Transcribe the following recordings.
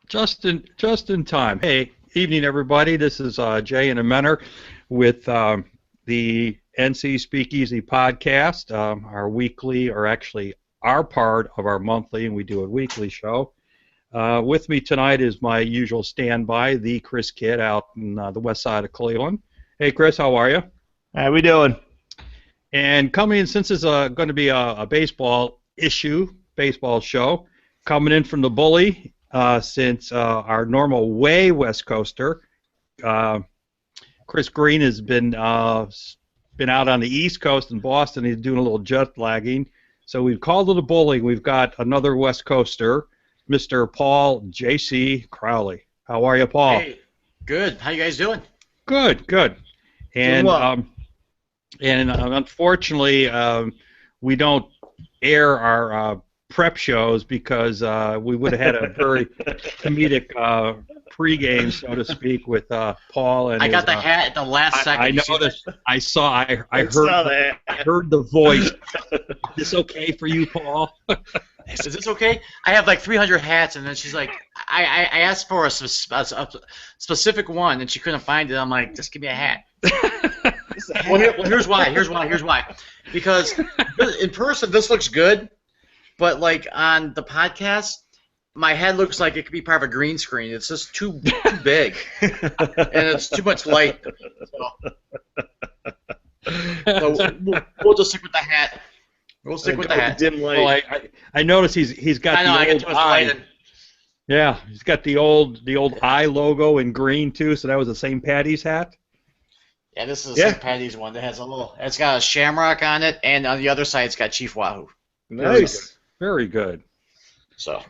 Just in time. Hey, evening everybody. This is Jay and Menor with the NC Speakeasy podcast, our weekly, or actually our part of our monthly, and we do a weekly show. With me tonight is my usual standby, the Chris Kidd out in the west side of Cleveland. Hey, Chris, how are you? How we doing? And coming in, since it's going to be a baseball show, coming in from the Bully, since our normal way West Coaster, Chris Green has been out on the East Coast in Boston. He's doing a little jet lagging. So we've called it a Bully. We've got another West Coaster, Mr. Paul J.C. Crowley. How are you, Paul? Hey, good. How you guys doing? Good. And unfortunately, we don't air our prep shows because we would have had a very comedic pregame, so to speak, with Paul. And I got the hat at the last second. I know this. I heard the voice. Is this okay for you, Paul? Is this okay? I have like 300 hats, and then she's like, I asked for a specific one, and she couldn't find it. I'm like, just give me a hat. Well, here's why. Because in person, this looks good, but like on the podcast, my head looks like it could be part of a green screen. It's just too big, and it's too much light. So we'll just stick with the hat. We'll stick with the hat. Dim light. Well, I noticed he's got the old eye. Yeah, he's got the old eye logo in green too. So that was the St. Patty's hat. Yeah, this is a St. Patty's one that has it's got a shamrock on it, and on the other side it's got Chief Wahoo. Nice. Very good. So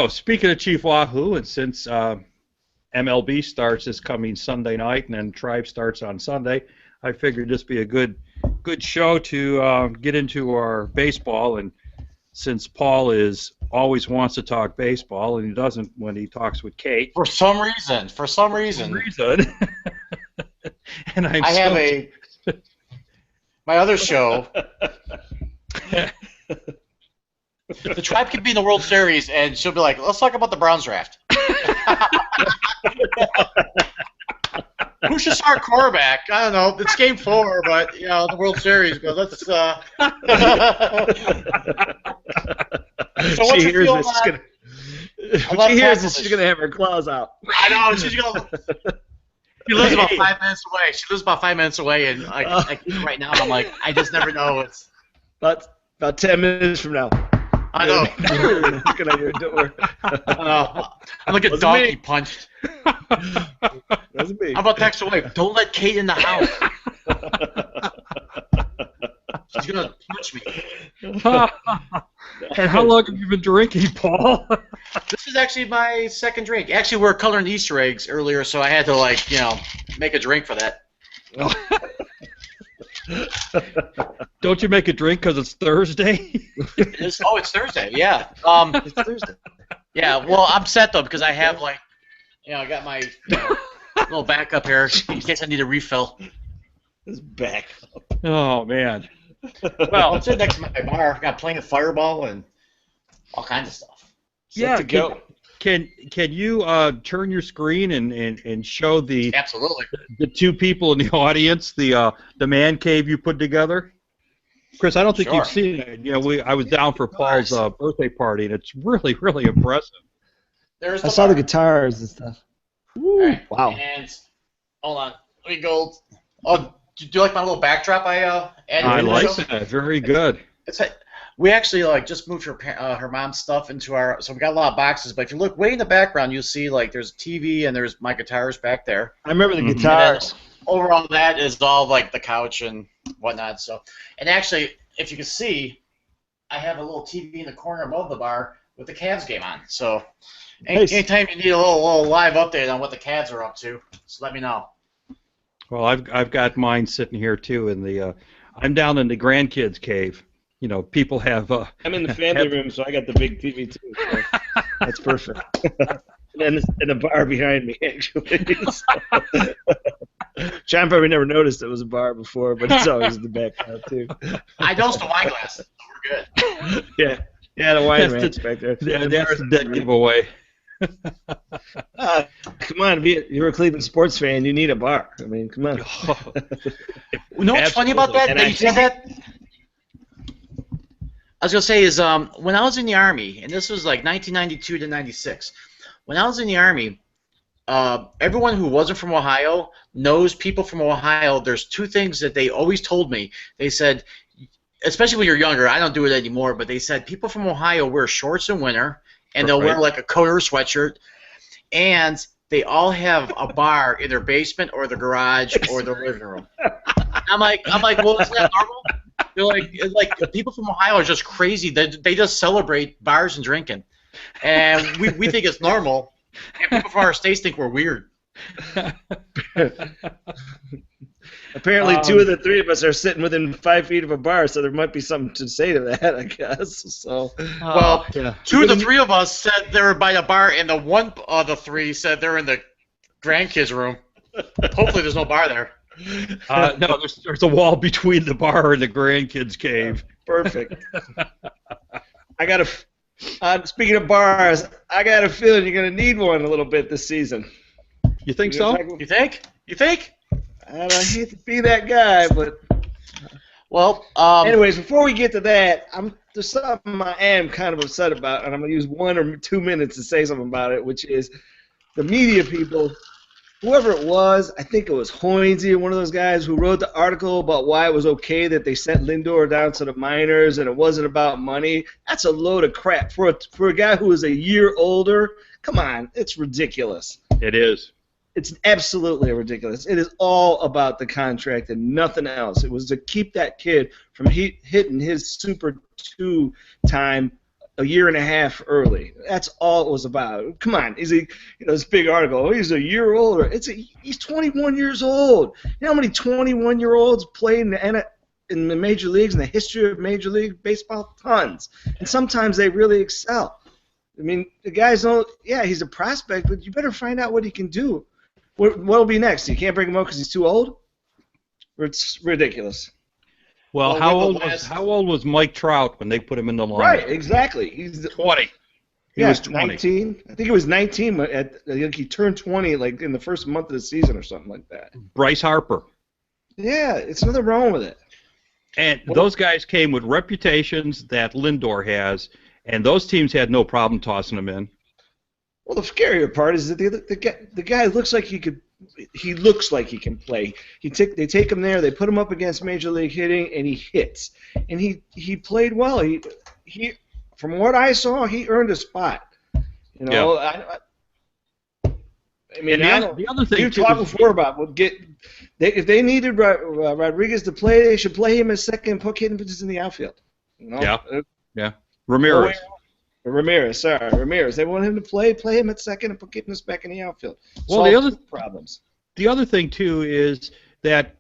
speaking of Chief Wahoo, and since MLB starts this coming Sunday night, and then Tribe starts on Sunday, I figured this would be a good show to get into our baseball. And since Paul always wants to talk baseball, and he doesn't when he talks with Kate. For some reason. And I have my other show. The Tribe could be in the World Series, and she'll be like, "Let's talk about the Browns draft." Who should start quarterback? I don't know. It's Game 4, but the World Series. But let's. So she hears this. She's gonna have her claws out. I know. She's gonna. She lives about 5 minutes away. And I keep it right now. I'm like, I just never know. It's about 10 minutes from now. I know. Knocking on your door. I know. I'm like a donkey punched. Wasn't me. How about text away? Don't let Kate in the house. She's gonna punch me. And how long have you been drinking, Paul? This is actually my second drink. Actually, we were coloring Easter eggs earlier, so I had to make a drink for that. Don't you make a drink because it's Thursday? It's Thursday. Yeah. It's Thursday. Yeah. Well, I'm set though because I have I got my little backup here in case I need a refill. This back. Oh man. Well, I'm sitting next to my bar. I got playing a Fireball and all kinds of stuff. Yeah. Can you turn your screen and show absolutely the two people in the audience the man cave you put together? Chris, I don't think you've seen it. I was down for Paul's birthday party, and it's really, really impressive. I saw the guitars and stuff. Right. Wow. And hold on, let me go. Oh, do you like my little backdrop I added? I like that. Very good. We actually just moved her mom's stuff into our. So we got a lot of boxes. But if you look way in the background, you'll see there's a TV and there's my guitars back there. I remember the guitars. Overall, that is all the couch and whatnot. So, and actually, if you can see, I have a little TV in the corner above the bar with the Cavs game on. So, anytime you need a little live update on what the Cavs are up to, just let me know. Well, I've got mine sitting here too in the. I'm down in the grandkids' cave. People have. I'm in the family room, so I got the big TV too. So that's perfect. And a bar behind me, actually. John probably never noticed it was a bar before, but it's always in the background too. I dosed the wine glasses, so we're good. Yeah, the wine rant's back there. Yeah, that's the dead giveaway. Come on, you're a Cleveland sports fan. You need a bar. I mean, come on. You know what's funny about that? And That I you said think that? I was gonna say is when I was in the Army, and this was like 1992 to 96. When I was in the Army, everyone who wasn't from Ohio knows people from Ohio. There's two things that they always told me. They said, especially when you're younger, I don't do it anymore, but they said people from Ohio wear shorts in winter, and they'll wear like a coat or a sweatshirt, and they all have a bar in their basement or their garage or their living room. I'm like, well, isn't that normal? They're like people from Ohio are just crazy. They just celebrate bars and drinking, and we think it's normal. And people from our states think we're weird. Apparently, two of the three of us are sitting within 5 feet of a bar, so there might be something to say to that, I guess. So, well, two of the three of us said they were by a bar, and the one of the three said they're in the grandkids' room. Hopefully, there's no bar there. No, there's a wall between the bar and the grandkids' cave. Perfect. I got speaking of bars, I got a feeling you're going to need one a little bit this season. You think so? You think? You think? I hate to be that guy, but well. Anyways, before we get to that, there's something I am kind of upset about, and I'm going to use 1 or 2 minutes to say something about it, which is the media people. Whoever it was, I think it was Hoynesy, one of those guys who wrote the article about why it was okay that they sent Lindor down to the minors and it wasn't about money. That's a load of crap. For a guy who is a year older, come on, it's ridiculous. It is. It's absolutely ridiculous. It is all about the contract and nothing else. It was to keep that kid from hitting his Super 2 time a year and a half early. That's all it was about. Come on, this big article? Oh, he's a year older. He's 21 years old. You know how many 21-year-olds play in the major leagues in the history of Major League Baseball? Tons. And sometimes they really excel. I mean, the guys don't. Yeah, he's a prospect, but you better find out what he can do. What'll be next? You can't bring him up because he's too old. It's ridiculous. Well, how old was Mike Trout when they put him in the lineup? Right, exactly. He's 20. He was 20. 19. I think it was 19. He turned 20 like in the first month of the season or something like that. Bryce Harper. Yeah, it's nothing wrong with it. And those guys came with reputations that Lindor has, and those teams had no problem tossing them in. Well, the scarier part is that the guy looks like he could. He looks like he can play. They take him there, they put him up against major league hitting, and he hits. And he played well. He from what I saw, he earned a spot. You know, yeah. I mean, the other thing you talked before about if they needed Rodriguez to play, they should play him as second, put hitting pitches in the outfield. You know? Yeah. Ramirez. Ramirez. They want him to play him at second and put Kipnis back in the outfield. Well, problems. The other thing too is that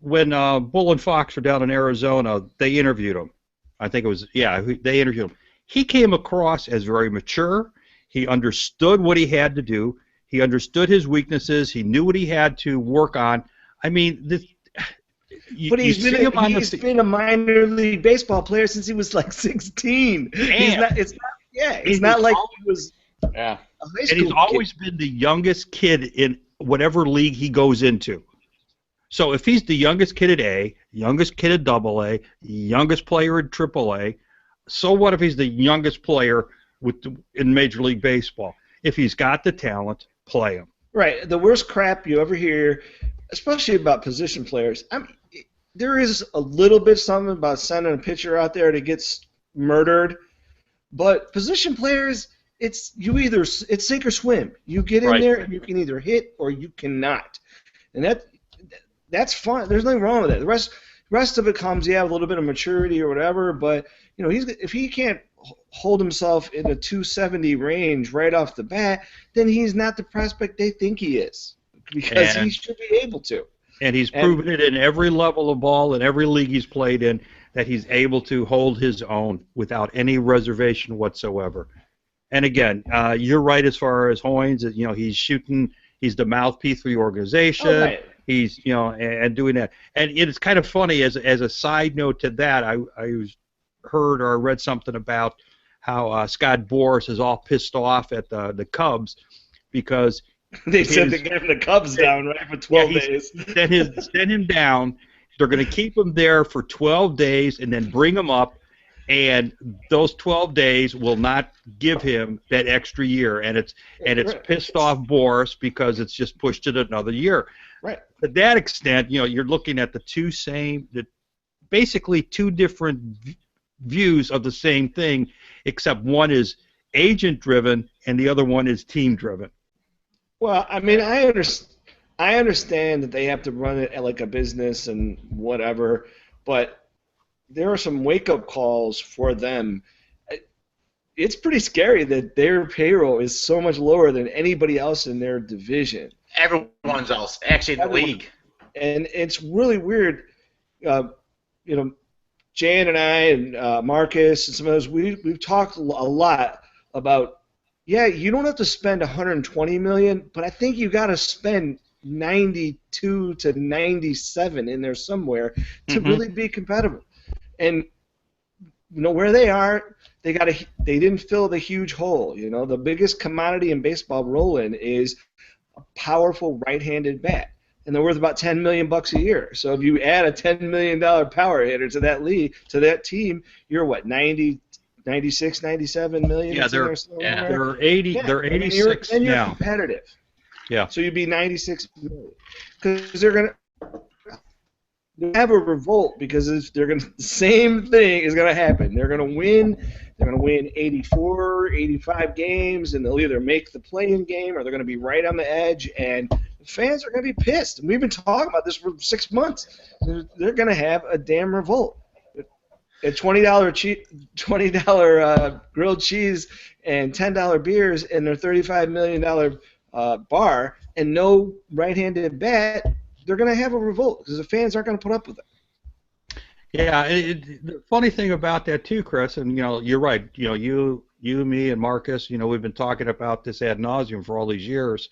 when Bull and Fox were down in Arizona, they interviewed him. I think it was they interviewed him. He came across as very mature. He understood what he had to do. He understood his weaknesses. He knew what he had to work on. I mean, but he's been a minor league baseball player since he was like 16. It's not like he was a high school and he's always been the youngest kid in whatever league he goes into. So if he's the youngest kid at A, youngest kid at AA, youngest player at AAA, so what if he's the youngest player in Major League Baseball? If he's got the talent, play him. Right. The worst crap you ever hear, especially about position players, there is a little bit something about sending a pitcher out there that gets murdered, but position players, it's sink or swim. You get in there and you can either hit or you cannot, and that's fine. There's nothing wrong with it. The rest of it comes with a little bit of maturity or whatever, but if he can't hold himself in a 270 range right off the bat, then he's not the prospect they think he is, because he should be able to. And he's proven it in every level of ball, in every league he's played in, that he's able to hold his own without any reservation whatsoever. And again, you're right as far as Hoynes. He's the mouthpiece for the organization. Oh, right. He's and doing that. And it's kind of funny as a side note to that. I heard or read something about how Scott Boras is all pissed off at the Cubs because they said they gave the Cubs down, right, for 12 days. Send him down. They're going to keep him there for 12 days and then bring him up, and those 12 days will not give him that extra year, and it's pissed off Boras because it's just pushed it another year. Right. To that extent, you're looking at basically two different views of the same thing, except one is agent-driven and the other one is team-driven. Well, I mean, I understand that they have to run it like a business and whatever, but there are some wake-up calls for them. It's pretty scary that their payroll is so much lower than anybody else in their division. Everyone's else, actually, in the league. And it's really weird. Jan and I and Marcus and some of us, we've talked a lot about, yeah, you don't have to spend $120 million, but I think you got to spend 92 to 97 in there somewhere to really be competitive. And where they are, they didn't fill the huge hole. The biggest commodity in baseball rolling is a powerful right-handed bat, and they're worth about $10 million a year. So if you add a $10 million power hitter to that league, to that team, you're what, 96, 97 million? Yeah, they're 80. Yeah. They're 86 and you're now. Competitive. Yeah. So you'd be 96 million because they're gonna have a revolt because the same thing is gonna happen. They're gonna win. They're gonna win 84, 85 games, and they'll either make the play-in game or they're gonna be right on the edge, and the fans are gonna be pissed. And we've been talking about this for 6 months. They're gonna have a damn revolt. At $20 grilled cheese and $10 beers in their $35 million bar and no right-handed bat, they're going to have a revolt because the fans aren't going to put up with it. Yeah, the funny thing about that too, Chris, and you're right. You, me, and Marcus, we've been talking about this ad nauseum for all these years.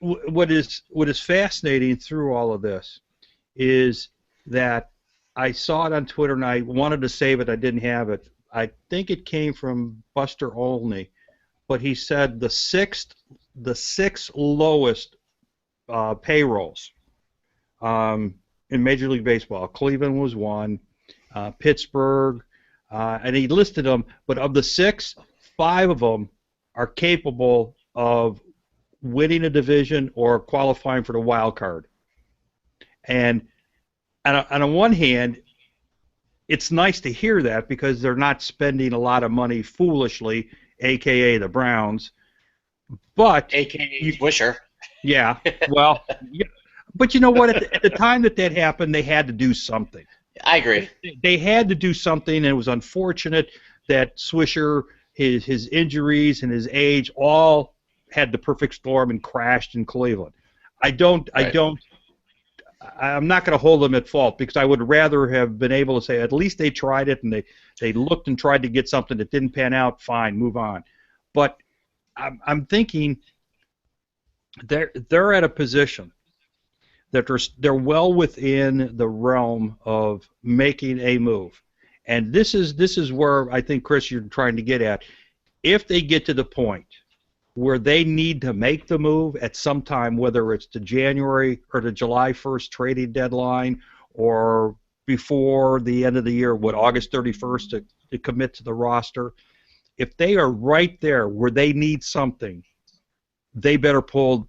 What is fascinating through all of this is that I saw it on Twitter and I wanted to save it. I didn't have it. I think it came from Buster Olney, but he said the six lowest payrolls in Major League Baseball. Cleveland was one, Pittsburgh, and he listed them. But of the 6, 5 of them are capable of winning a division or qualifying for the wild card. And on one hand, it's nice to hear that because they're not spending a lot of money foolishly, a.k.a. the Browns. But a.k.a. Swisher. Yeah, well, yeah, but you know what? At the time that happened, they had to do something. I agree. They had to do something, and it was unfortunate that Swisher, his injuries and his age all had the perfect storm and crashed in Cleveland. I'm not going to hold them at fault because I would rather have been able to say at least they tried it and they looked and tried to get something that didn't pan out. Fine, move on. But I'm thinking they're at a position that they're well within the realm of making a move, and this is where I think, Chris, you're trying to get at. If they get to the point where they need to make the move at some time, whether it's the January or the July 1st trading deadline or before the end of the year, August 31st to commit to the roster, if they are right there where they need something, they better pull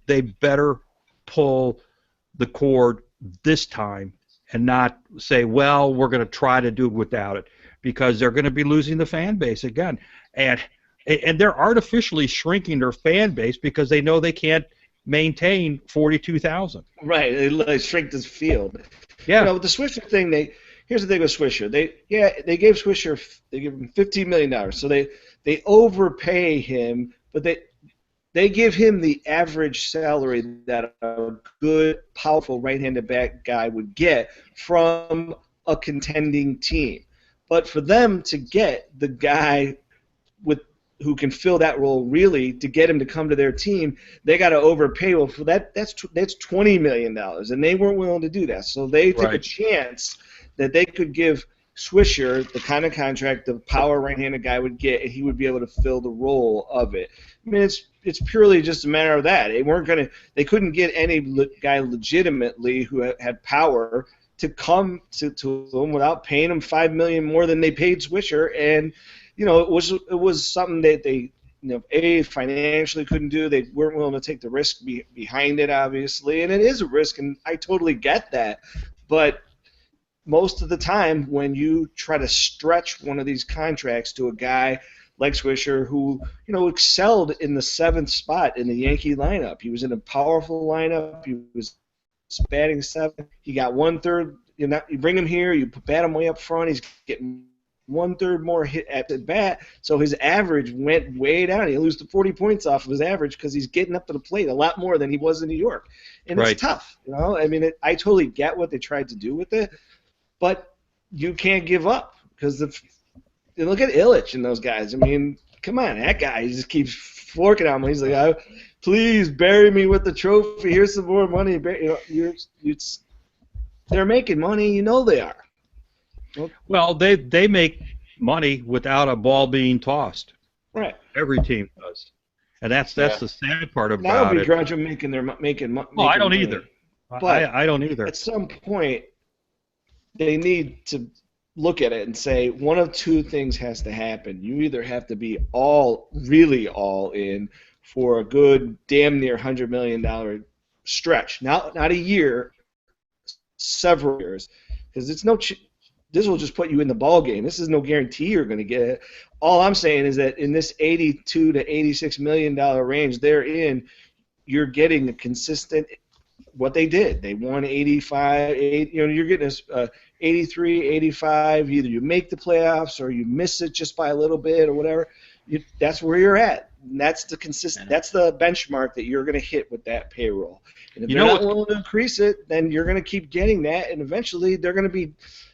the cord this time and not say, well, we're going to try to do it without it, because they're going to be losing the fan base again. And they're artificially shrinking their fan base because they know they can't maintain 42,000. Right, they shrink this field. Yeah. With the Swisher thing, here's the thing with Swisher. They gave him $15 million, so they overpay him, but they give him the average salary that a good, powerful right-handed bat guy would get from a contending team. But for them to get the guy who can fill that role, really, to get him to come to their team, they got to overpay. Well, for that's $20 million, and they weren't willing to do that. So they took a chance that they could give Swisher the kind of contract the power right-handed guy would get, and he would be able to fill the role of it. I mean, it's purely just a matter of that. They couldn't get any guy legitimately who had power to come to them without paying him $5 million more than they paid Swisher, and it was something that they financially couldn't do. They weren't willing to take the risk behind it, obviously, and it is a risk, and I totally get that. But most of the time, when you try to stretch one of these contracts to a guy like Swisher, who excelled in the 7th spot in the Yankee lineup, he was in a powerful lineup. He was batting 7th. He got 1/3. You bring him here, you bat him way up front. He's getting 1/3 more hit at the bat, so his average went way down. He loses 40 points off of his average because he's getting up to the plate a lot more than he was in New York, and It's tough. I mean, I totally get what they tried to do with it, but you can't give up because look at Illich and those guys. I mean, come on, that guy just keeps forking on him. He's like, please bury me with the trophy. Here's some more money. They're making money. They are. Well, they make money without a ball being tossed. Right. Every team does, and that's the sad part about it. I don't begrudge them making money. Well, I don't either. But I don't either. At some point, they need to look at it and say one of two things has to happen. You either have to be really all in for a good damn near $100 million stretch, not a year, several years, because it's this will just put you in the ball game. This is no guarantee you're going to get it. All I'm saying is that in this $82 to $86 million range they're in, you're getting a consistent. What they did, they won 85. You're getting 83, 85. Either you make the playoffs or you miss it just by a little bit or whatever. That's where you're at. And that's the consistent. That's the benchmark that you're going to hit with that payroll. And if you're not willing to increase it, then you're going to keep getting that, and eventually they're going to be,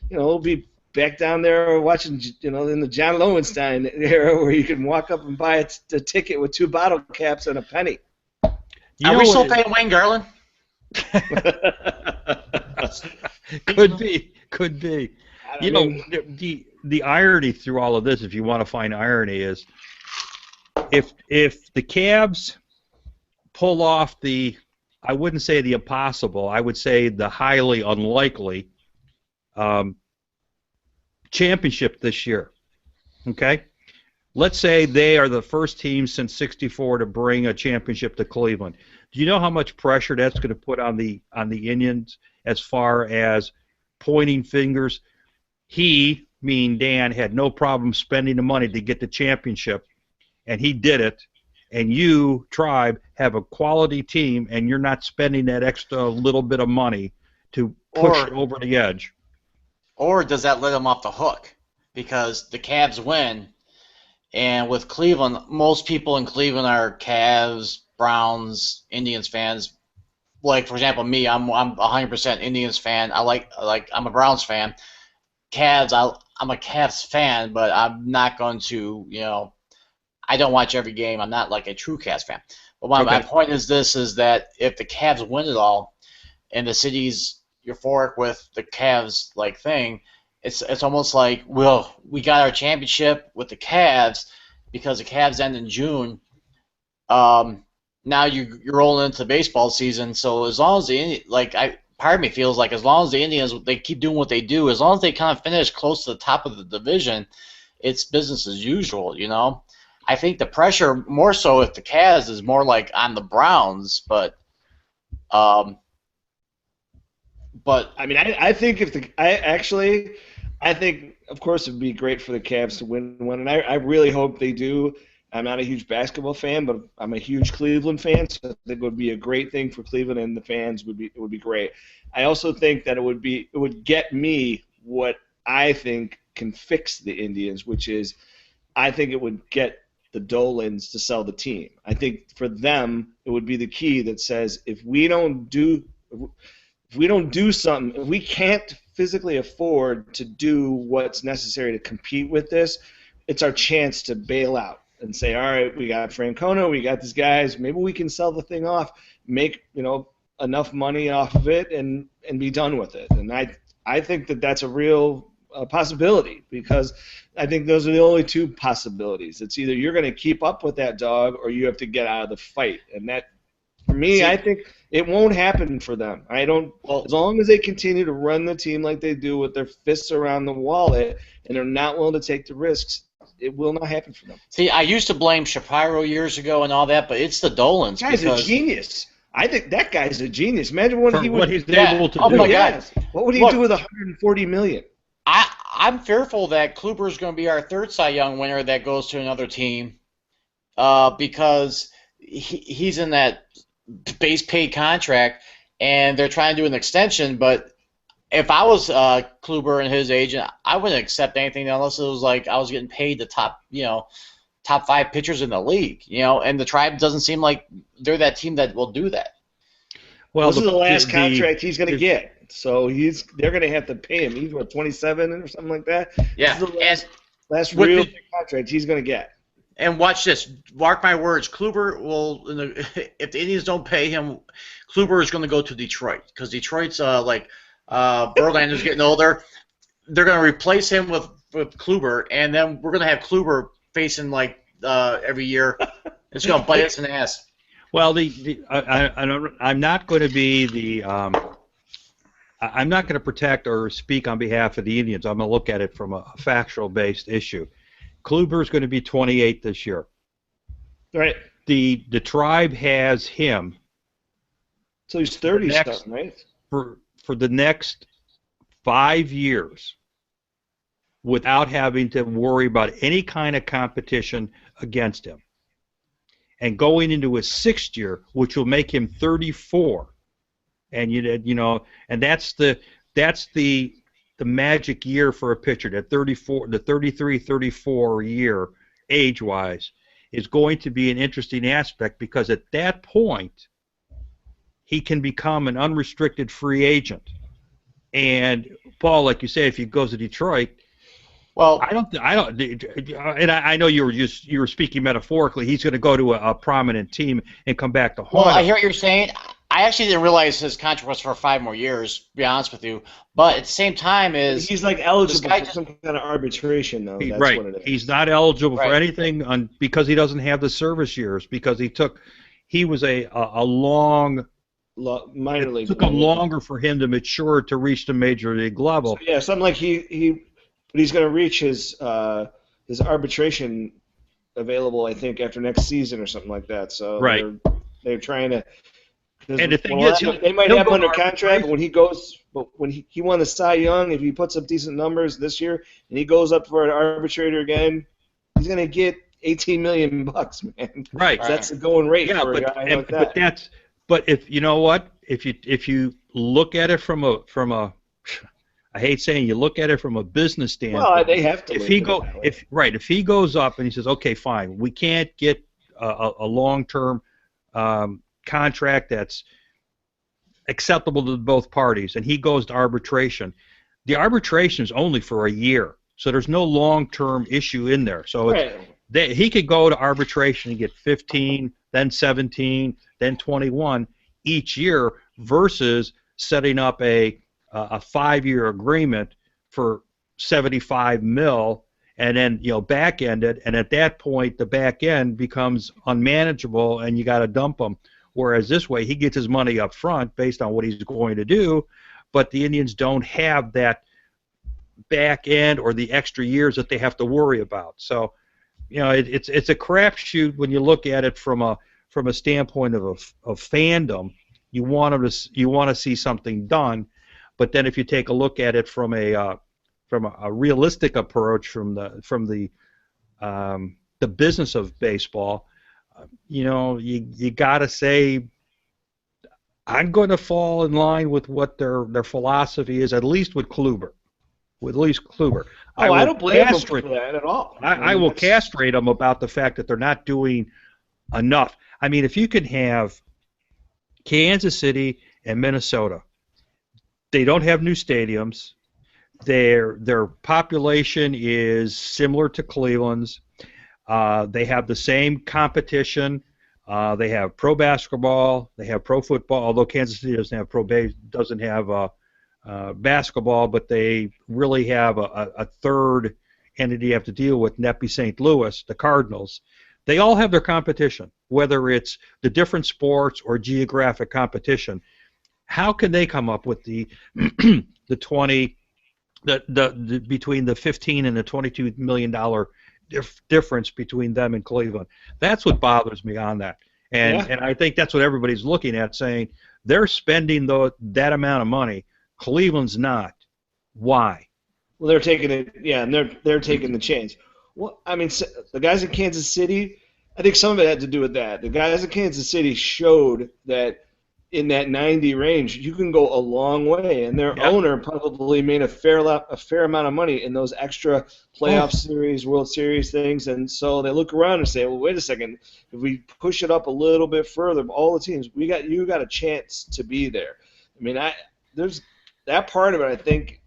be back down there watching, in the John Lowenstein era where you can walk up and buy a ticket with 2 bottle caps and a penny. Are we still paying Wayne Garland? Could be. The irony through all of this, if you want to find irony, is if the Cavs pull off I wouldn't say the impossible, I would say the highly unlikely championship this year. Okay? Let's say they are the first team since '64 to bring a championship to Cleveland. Do you know how much pressure that's going to put on the Indians as far as pointing fingers? He, meaning Dan, had no problem spending the money to get the championship, and he did it. And you, Tribe, have a quality team, and you're not spending that extra little bit of money to push it over the edge. Or does that let them off the hook? Because the Cavs win, and with Cleveland, most people in Cleveland are Cavs, Browns, Indians fans. Like, for example, me, I'm 100% Indians fan. I'm a Browns fan. Cavs, I'm a Cavs fan, but I'm not going to, I don't watch every game. I'm not like a true Cavs fan. But my point is that if the Cavs win it all, and the city's euphoric with the Cavs thing, it's almost like, well, we got our championship with the Cavs because the Cavs end in June. Now you're rolling into the baseball season. So as long as part of me feels like as long as the Indians they keep doing what they do, as long as they kind of finish close to the top of the division, it's business as usual. I think the pressure more so if the Cavs is more like on the Browns, but I mean, I think I think of course it would be great for the Cavs to win one, and I really hope they do. I'm not a huge basketball fan, but I'm a huge Cleveland fan, so I think it would be a great thing for Cleveland and the fans. It would be great. I also think that it would get me what I think can fix the Indians, which is I think it would get the Dolans to sell the team. I think for them it would be the key that says if we don't do something, if we can't physically afford to do what's necessary to compete with this, it's our chance to bail out and say, all right, we got Francona, we got these guys, maybe we can sell the thing off, make enough money off of it, and be done with it. And I think that that's a real a possibility, because I think those are the only two possibilities. It's either you're going to keep up with that dog or you have to get out of the fight. And that, for me, I think it won't happen for them. I don't. As long as they continue to run the team like they do with their fists around the wallet and they're not willing to take the risks, it will not happen for them. See, I used to blame Shapiro years ago and all that, but it's the Dolans. That guy's a genius. I think that guy's a genius. Imagine what he's able to do. Oh my God! What would he do with $140 million? I'm fearful that Kluber is going to be our third Cy Young winner that goes to another team, because he's in that base paid contract, and they're trying to do an extension. But if I was Kluber and his agent, I wouldn't accept anything unless it was like I was getting paid the top 5 pitchers in the league, and the Tribe doesn't seem like they're that team that will do that. Well, this is the last contract he's going to get, so they're going to have to pay him. He's 27 or something like that. Yeah, this is the last real contract he's going to get. And watch this. Mark my words. Kluber will, if the Indians don't pay him, Kluber is going to go to Detroit, because Detroit's Verlander's getting older. They're going to replace him with Kluber, and then we're going to have Kluber facing every year. It's going to bite us in the ass. Well, I'm not going to be the I'm not going to protect or speak on behalf of the Indians. I'm going to look at it from a factual-based issue. Kluber is going to be 28 this year. Right. The Tribe has him. So he's 30 something, right? For the next 5 years, without having to worry about any kind of competition against him. And going into his 6th year, which will make him 34, and and that's the magic year for a pitcher. That 34, the 33, 34 year age-wise is going to be an interesting aspect, because at that point he can become an unrestricted free agent. And Paul, like you say, if he goes to Detroit. Well, I don't, and I know you were speaking metaphorically. He's going to go to a prominent team and come back to haunt. Well, I hear what you're saying. I actually didn't realize his contract was for 5 more years, to be honest with you. But at the same time, he's eligible for some kind of arbitration, though. That's right. What it is. He's not eligible for anything because he doesn't have the service years, because he was a long minor league. It took him longer for him to mature to reach the major league level. So, yeah, something like but he's going to reach his arbitration available, I think, after next season or something like that. So they're trying to. And the thing is, they might have him under contract, but when he won the Cy Young, if he puts up decent numbers this year and he goes up for an arbitrator again, he's going to get $18 million, man. Right. That's the going rate for a guy like that. But if you know what, if you look at it from a I hate saying you look at it from a business standpoint. Well, they have to. If he goes up and he says, okay, fine, we can't get a long-term contract that's acceptable to both parties, and he goes to arbitration. The arbitration is only for a year, so there's no long-term issue in there. So he could go to arbitration and get 15, then 17, then 21 each year, versus setting up a 5-year agreement for $75 million, and then back ended, and at that point the back end becomes unmanageable and you got to dump him. Whereas this way he gets his money up front based on what he's going to do, but the Indians don't have that back end or the extra years that they have to worry about. So it's a crapshoot when you look at it from a standpoint of fandom. You want to see something done. But then, if you take a look at it from a realistic approach, from the business of baseball, you got to say, I'm going to fall in line with what their philosophy is, at least with Kluber. I don't blame him for that at all. I will castrate them about the fact that they're not doing enough. I mean, if you can have Kansas City and Minnesota. They don't have new stadiums. Their population is similar to Cleveland's. They have the same competition. They have pro basketball. They have pro football. Although Kansas City doesn't have basketball, but they really have a third entity you have to deal with, Neppy St. Louis, the Cardinals. They all have their competition, whether it's the different sports or geographic competition. How can they come up with the the 20 the between the 15 and the $22 million difference between them and Cleveland? That's what bothers me on that, and I think that's what everybody's looking at, saying they're spending that amount of money. Cleveland's not. Why? Well, they're taking it, and they're taking the chance. Well, I mean, the guys in Kansas City, I think some of it had to do with that. The guys in Kansas City showed that in that 90 range, you can go a long way, and their owner probably made a fair amount of money in those extra playoff series, World Series things, and so they look around and say, well, wait a second, if we push it up a little bit further, all the teams, you got a chance to be there. I mean, there's that part of it. I think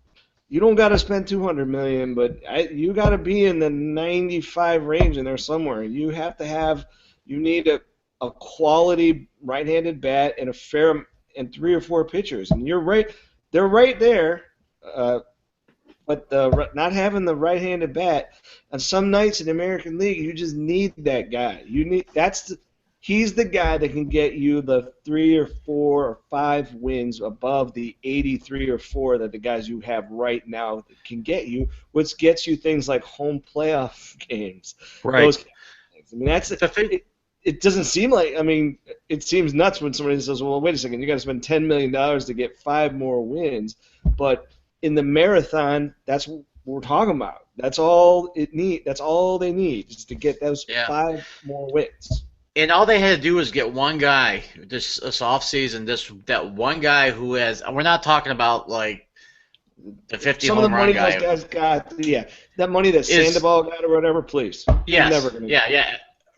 you don't got to spend $200 million, but you got to be in the 95 range in there somewhere. You have to you need a quality right-handed bat and and 3 or 4 pitchers. And you're right, they're right there, but not having the right-handed bat on some nights in the American League, you just need that guy. He's the guy that can get you the 3 or 4 or 5 wins above the 83 or 4 that the guys you have right now can get you, which gets you things like home playoff games. Right. Those kind of things. I mean, that's the thing. It doesn't seem like, I mean, it seems nuts when somebody says, well, wait a second, you got to spend $10 million to get 5 more wins. But in the marathon, that's what we're talking about. That's all That's all they need is to get those 5 more wins. And all they had to do was get one guy this offseason, that one guy who has. We're not talking about like the 50 Some home of the run money guy. those guys got, that money that Sandoval got or whatever, please. Yes. Never gonna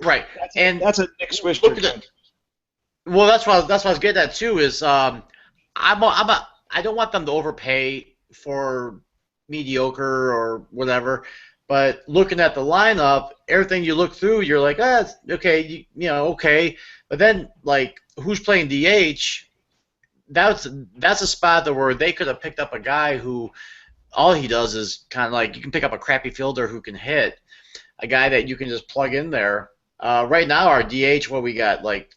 Right. That's a Nick Swisher. Well, that's what I was getting at too. Is I don't want them to overpay for mediocre or whatever. But looking at the lineup, everything you look through, you're like, okay, okay. But then, like, who's playing DH? That's a spot where they could have picked up a guy who all he does is kind of like, you can pick up a crappy fielder who can hit, a guy that you can just plug in there. Right now, our DH, what we got, like,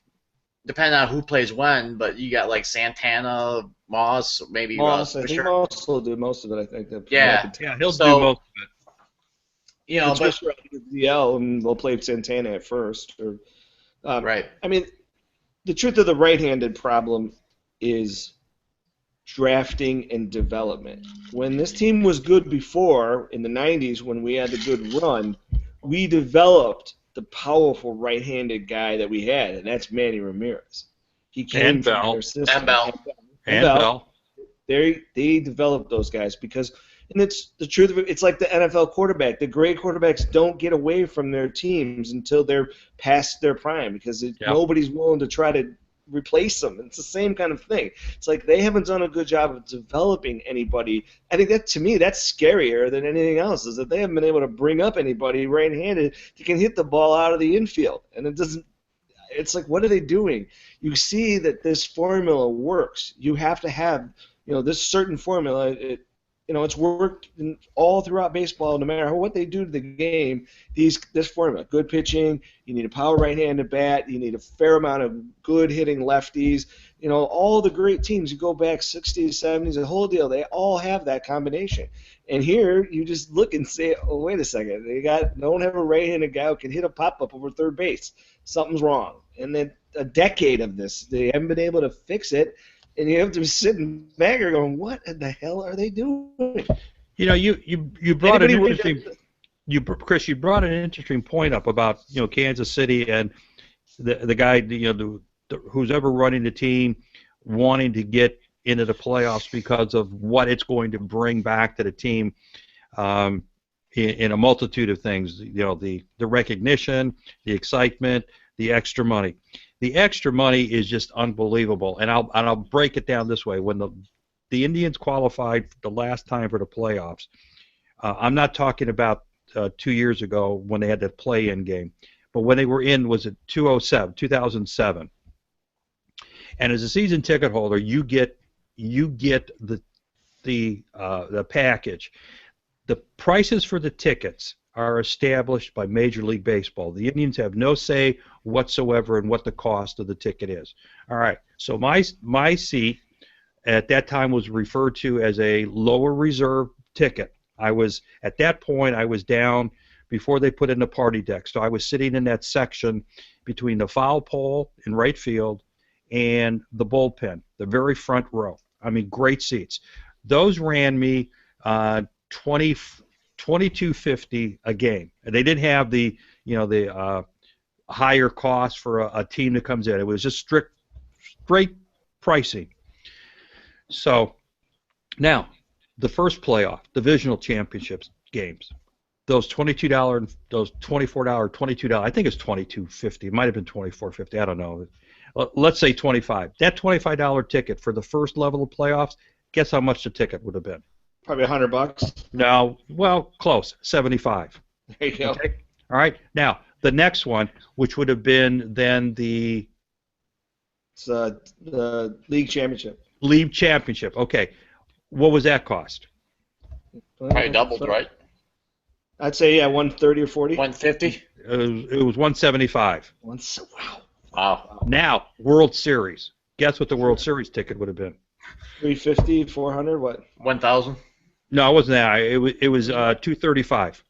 depending on who plays when, but you got like Santana, Moss, maybe Moss. I think Moss will do most of it. I think. He'll do most of it. But DL, and we'll play Santana at first. Right. I mean, the truth of the right-handed problem is drafting and development. When this team was good before, in the 90s, when we had the good run, we developed the powerful right-handed guy that we had, and that's Manny Ramirez. He came from their system. And Bell. They developed those guys because. And it's the truth of it. It's like the NFL quarterback. The great quarterbacks don't get away from their teams until they're past their prime because nobody's willing to try to replace them. It's the same kind of thing. It's like they haven't done a good job of developing anybody. I think that, to me, that's scarier than anything else, is that they haven't been able to bring up anybody right-handed that can hit the ball out of the infield. And it doesn't. It's like, what are they doing? You see that this formula works. You have to have, this certain formula. It's worked all throughout baseball, no matter what they do to the game. This formula: good pitching, you need a power right-handed bat, you need a fair amount of good hitting lefties. All the great teams, you go back 60s, 70s, the whole deal, they all have that combination. And here, you just look and say, oh, wait a second, they don't have a right-handed guy who can hit a pop-up over third base. Something's wrong. And then a decade of this, they haven't been able to fix it. And you have to be sitting back here going, what the hell are they doing? You brought Chris, you brought an interesting point up about Kansas City and the guy who's ever running the team wanting to get into the playoffs because of what it's going to bring back to the team in a multitude of things. The recognition, the excitement, the extra money. The extra money is just unbelievable, and I'll break it down this way. When the Indians qualified the last time for the playoffs, I'm not talking about 2 years ago when they had that play-in game, but when they were in, was it 2007? And as a season ticket holder, you get the the package. The prices for the tickets are established by Major League Baseball. The Indians have no say whatsoever in what the cost of the ticket is. All right, so my seat at that time was referred to as a lower reserve ticket. At that point I was down before they put in the party deck, so I was sitting in that section between the foul pole in right field and the bullpen, the very front row. I mean, great seats. Those ran me $22.50 a game. And they didn't have the higher cost for a team that comes in. It was just straight pricing. So now the first playoff, divisional championships games. Those $22, those $24, $22. I think it's $22.50. It might have been $24.50. I don't know. Let's say $25. That $25 ticket for the first level of playoffs. Guess how much the ticket would have been? Probably $100. No, well, close. 75. There you go. Okay? All right. Now the next one, which would have been then the league championship. League championship. Okay. What was that cost? Probably doubled, right? I'd say 130 or 40. 150. It was 175. Wow. Now World Series. Guess what the World Series ticket would have been? 350, 400, what? 1,000. No, it wasn't that. It was 235.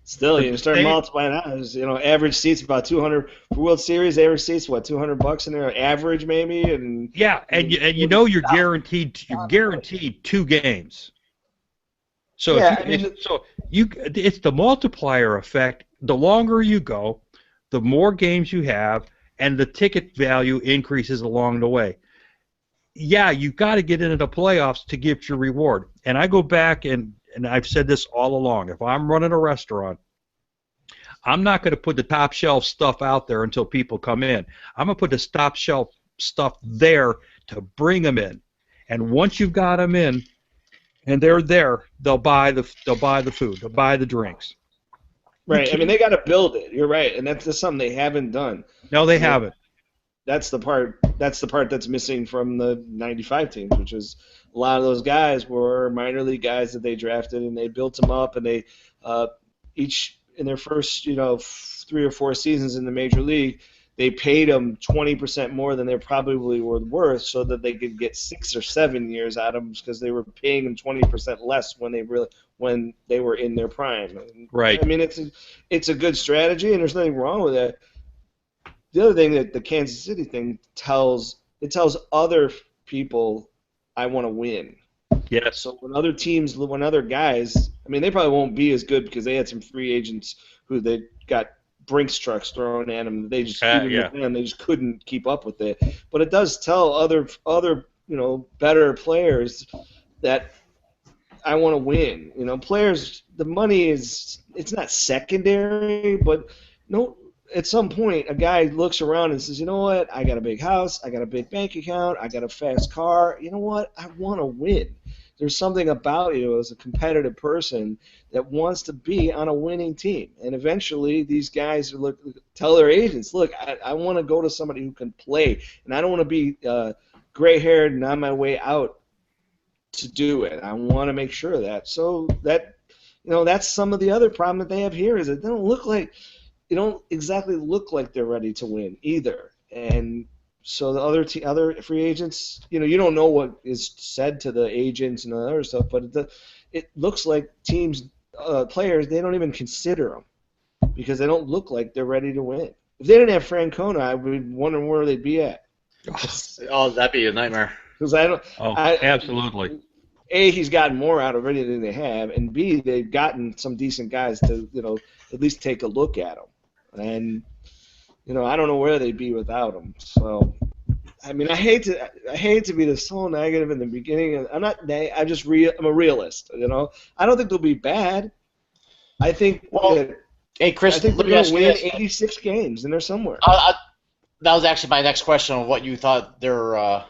Still, you start multiplying out. Average seats about 200 for World Series. Average seats, what, $200 in there? Average maybe, and yeah, and you're guaranteed 2 games. So yeah, it's the multiplier effect. The longer you go, the more games you have, and the ticket value increases along the way. Yeah, you've got to get into the playoffs to get your reward. And I go back, and I've said this all along. If I'm running a restaurant, I'm not going to put the top shelf stuff out there until people come in. I'm going to put the top shelf stuff there to bring them in. And once you've got them in, and they're there, they'll buy the food, they'll buy the drinks. Right. I mean, they got to build it. You're right, and that's just something they haven't done. No, they haven't. That's the part that's missing from the 95 teams, which is a lot of those guys were minor league guys that they drafted, and they built them up, and they each in their first 3 or 4 seasons in the major league, they paid them 20% more than they probably were worth, so that they could get 6 or 7 years out of them, because they were paying them 20% less when they were in their prime. Right. I mean, it's a good strategy, and there's nothing wrong with that. The other thing that the Kansas City thing tells other people, I want to win. Yes. So when other guys, I mean, they probably won't be as good because they had some free agents who they got Brinks trucks thrown at them. They just they just couldn't keep up with it. But it does tell other better players that I want to win. Players, the money it's not secondary, but at some point, a guy looks around and says, you know what, I got a big house, I got a big bank account, I got a fast car. You know what, I want to win. There's something about you as a competitive person that wants to be on a winning team. And eventually, these guys tell their agents, look, I want to go to somebody who can play, and I don't want to be gray-haired and on my way out to do it. I want to make sure of that. So that's some of the other problem that they have here is that they don't exactly look like they're ready to win either. And so the other free agents, you don't know what is said to the agents and the other stuff, but it looks like teams, players, they don't even consider them because they don't look like they're ready to win. If they didn't have Francona, I would wonder where they'd be at. Oh, that'd be a nightmare. Because absolutely. A, he's gotten more out of it than they have, and B, they've gotten some decent guys to at least take a look at them. And I don't know where they'd be without him. So, I mean, I hate to be so negative in the beginning. I'm not. I'm a realist. I don't think they'll be bad. I think. Hey, Chris, I think they're going to win 86 games, and they're somewhere. That was actually my next question of what you thought they're.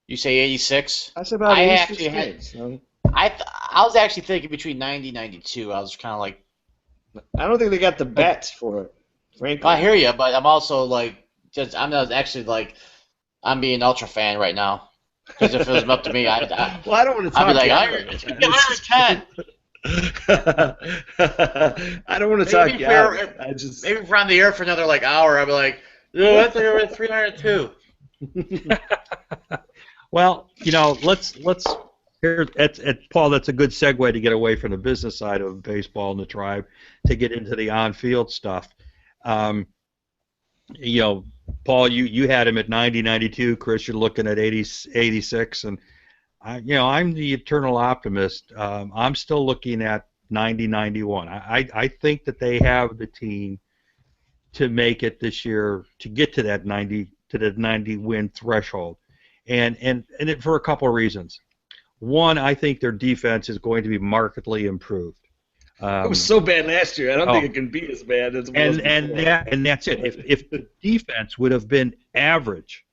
You say 86? I said about 86 games. I was actually thinking between 90 and 92. I was kind of like. I don't think they got the bets for it, frankly. I hear you, but I'm also I'm being an Ultra fan right now. Because if it was up to me, well, I don't want to talk. I'd be like, it's gonna be 110. I don't want to talk. I just maybe if we're on the air for another like hour, I'd be like, no, I think we're at 302. Well, let's here at Paul. That's a good segue to get away from the business side of baseball and the Tribe to get into the on-field stuff. Paul, you had him at 90, 92. Chris, you're looking at 80, 86, and I'm the eternal optimist. I'm still looking at 90, 91. I think that they have the team to make it this year to get to that 90 win threshold, and it for a couple of reasons. One, I think their defense is going to be markedly improved. It was so bad last year. I don't think it can be as bad as it was before. And that's it. If the defense would have been average,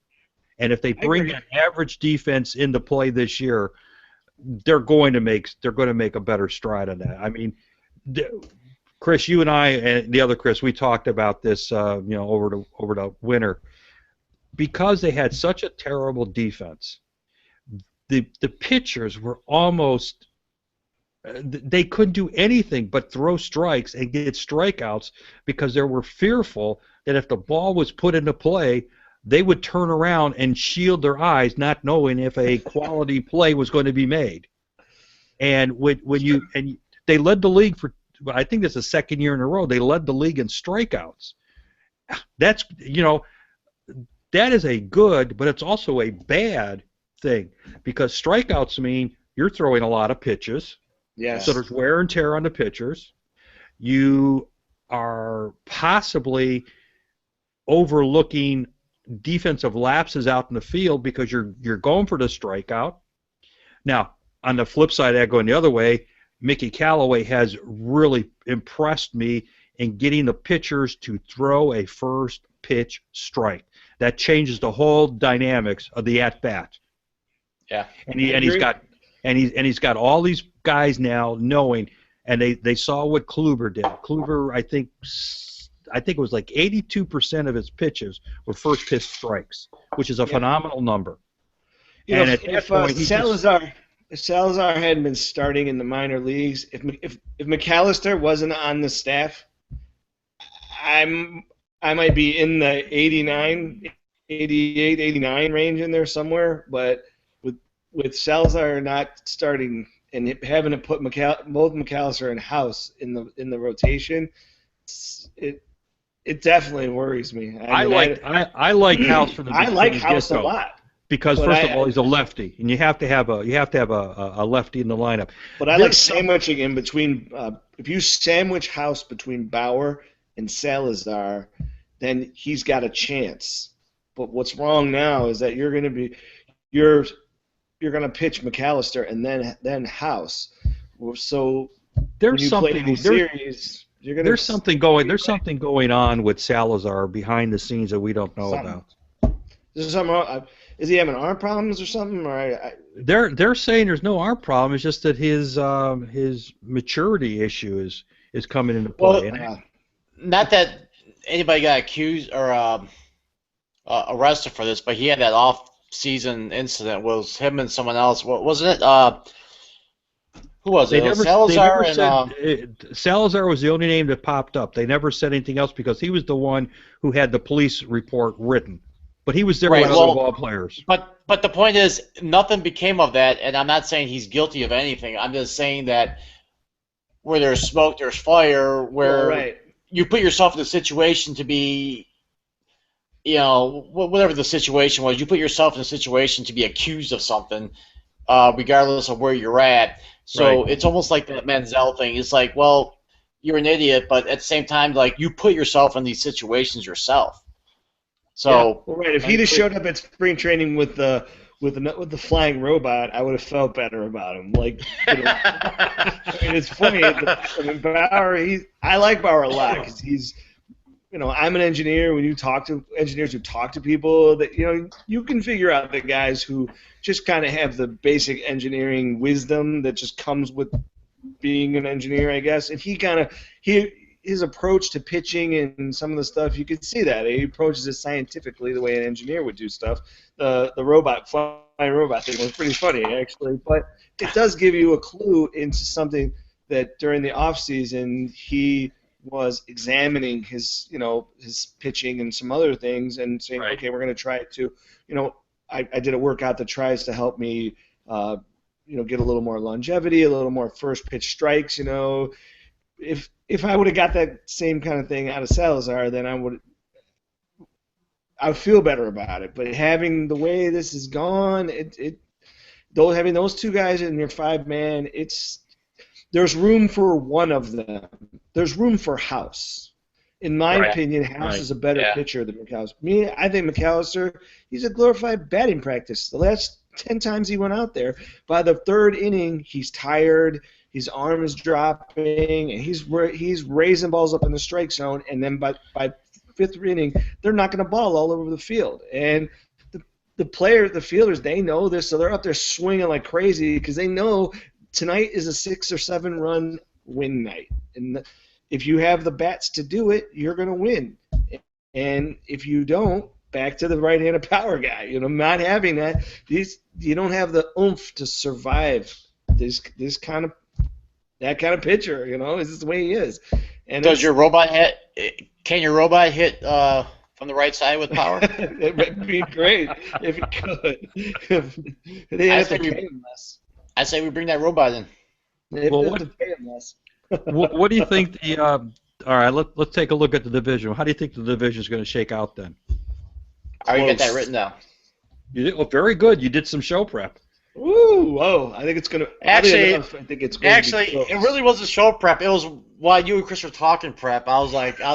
and if they bring that average defense into play this year, they're going to make a better stride on that. I mean, Chris, you and I and the other Chris, we talked about this, over the winter, because they had such a terrible defense. The pitchers were almost. They couldn't do anything but throw strikes and get strikeouts because they were fearful that if the ball was put into play, they would turn around and shield their eyes, not knowing if a quality play was going to be made. And they led the league for, I think it's the second year in a row, they led the league in strikeouts. That is a good, but it's also a bad thing because strikeouts mean you're throwing a lot of pitches. Yes. So there's wear and tear on the pitchers. You are possibly overlooking defensive lapses out in the field because you're going for the strikeout. Now, on the flip side of that, going the other way, Mickey Callaway has really impressed me in getting the pitchers to throw a first pitch strike. That changes the whole dynamics of the at-bat. Yeah. And he's got all these guys now knowing, and they saw what Kluber did. Kluber, I think it was like 82% of his pitches were first pitch strikes, which is a phenomenal number. If Salazar hadn't been starting in the minor leagues, if McAllister wasn't on the staff, I might be in the 88, 89 range in there somewhere, but with Salazar not starting and having to put both McAllister and House in the rotation, it definitely worries me. I like House from the I like House a lot because first of all he's a lefty, and you have to have a lefty in the lineup. But I like sandwiching in between. If you sandwich House between Bauer and Salazar, then he's got a chance. But what's wrong now is that you're going to pitch McAllister and then House. So there's something going on with Salazar behind the scenes that we don't know about. Is there something wrong? Is he having arm problems or something? They're saying there's no arm problem. It's just that his maturity issue is coming into play. Well, not that anybody got accused or arrested for this, but he had that off-season incident. Was him and someone else? Wasn't it? Who was it? Salazar Salazar was the only name that popped up. They never said anything else because he was the one who had the police report written. But he was there with other ball players. But the point is, nothing became of that, and I'm not saying he's guilty of anything. I'm just saying that where there's smoke, there's fire, where you put yourself in a situation to be, whatever the situation was, you put yourself in a situation to be accused of something, regardless of where you're at. So it's almost like that Manziel thing. It's like, well, you're an idiot, but at the same time, like, you put yourself in these situations yourself. So if he'd have showed up at spring training with the flying robot, I would have felt better about him. Like, it's funny. Bauer, I like Bauer a lot because he's, I'm an engineer. When you talk to engineers who talk to people, that you can figure out the guys who just kind of have the basic engineering wisdom that just comes with being an engineer, I guess. And his approach to pitching and some of the stuff, you can see that he approaches it scientifically the way an engineer would do stuff. The robot flying robot thing was pretty funny, actually. But it does give you a clue into something that during the off season he was examining his, his pitching and some other things, and saying, Right. okay, we're going to try to, I did a workout that tries to help me, get a little more longevity, a little more first pitch strikes. If I would have got that same kind of thing out of Salazar, then I would feel better about it. But having the way this is gone, having those two guys in your 5-man, there's room for one of them. There's room for House. In my opinion, House is a better pitcher than McAllister. I think McAllister, he's a glorified batting practice. The last 10 times he went out there, by the 3rd inning, he's tired, his arm is dropping, and he's raising balls up in the strike zone, and then by 5th inning, they're knocking a ball all over the field. And the fielders, they know this, so they're up there swinging like crazy because they know tonight is a 6 or 7 run win night. And if you have the bats to do it, you're going to win. And if you don't, back to the right-handed power guy. Not having that, you don't have the oomph to survive that kind of pitcher. This is the way he is. And Does your robot hit? Can your robot hit from the right side with power? It would be great if it could. They have to pay him less. I say we bring that robot in. They have to pay him less. What do you think all right, let's take a look at the division. How do you think the division is going to shake out then? I already got that written down. You did, well, very good. You did some show prep. Woo! Whoa! I think it's gonna. Actually, I think it's going to be close. it really wasn't show prep. It was while you and Chris were talking prep. I was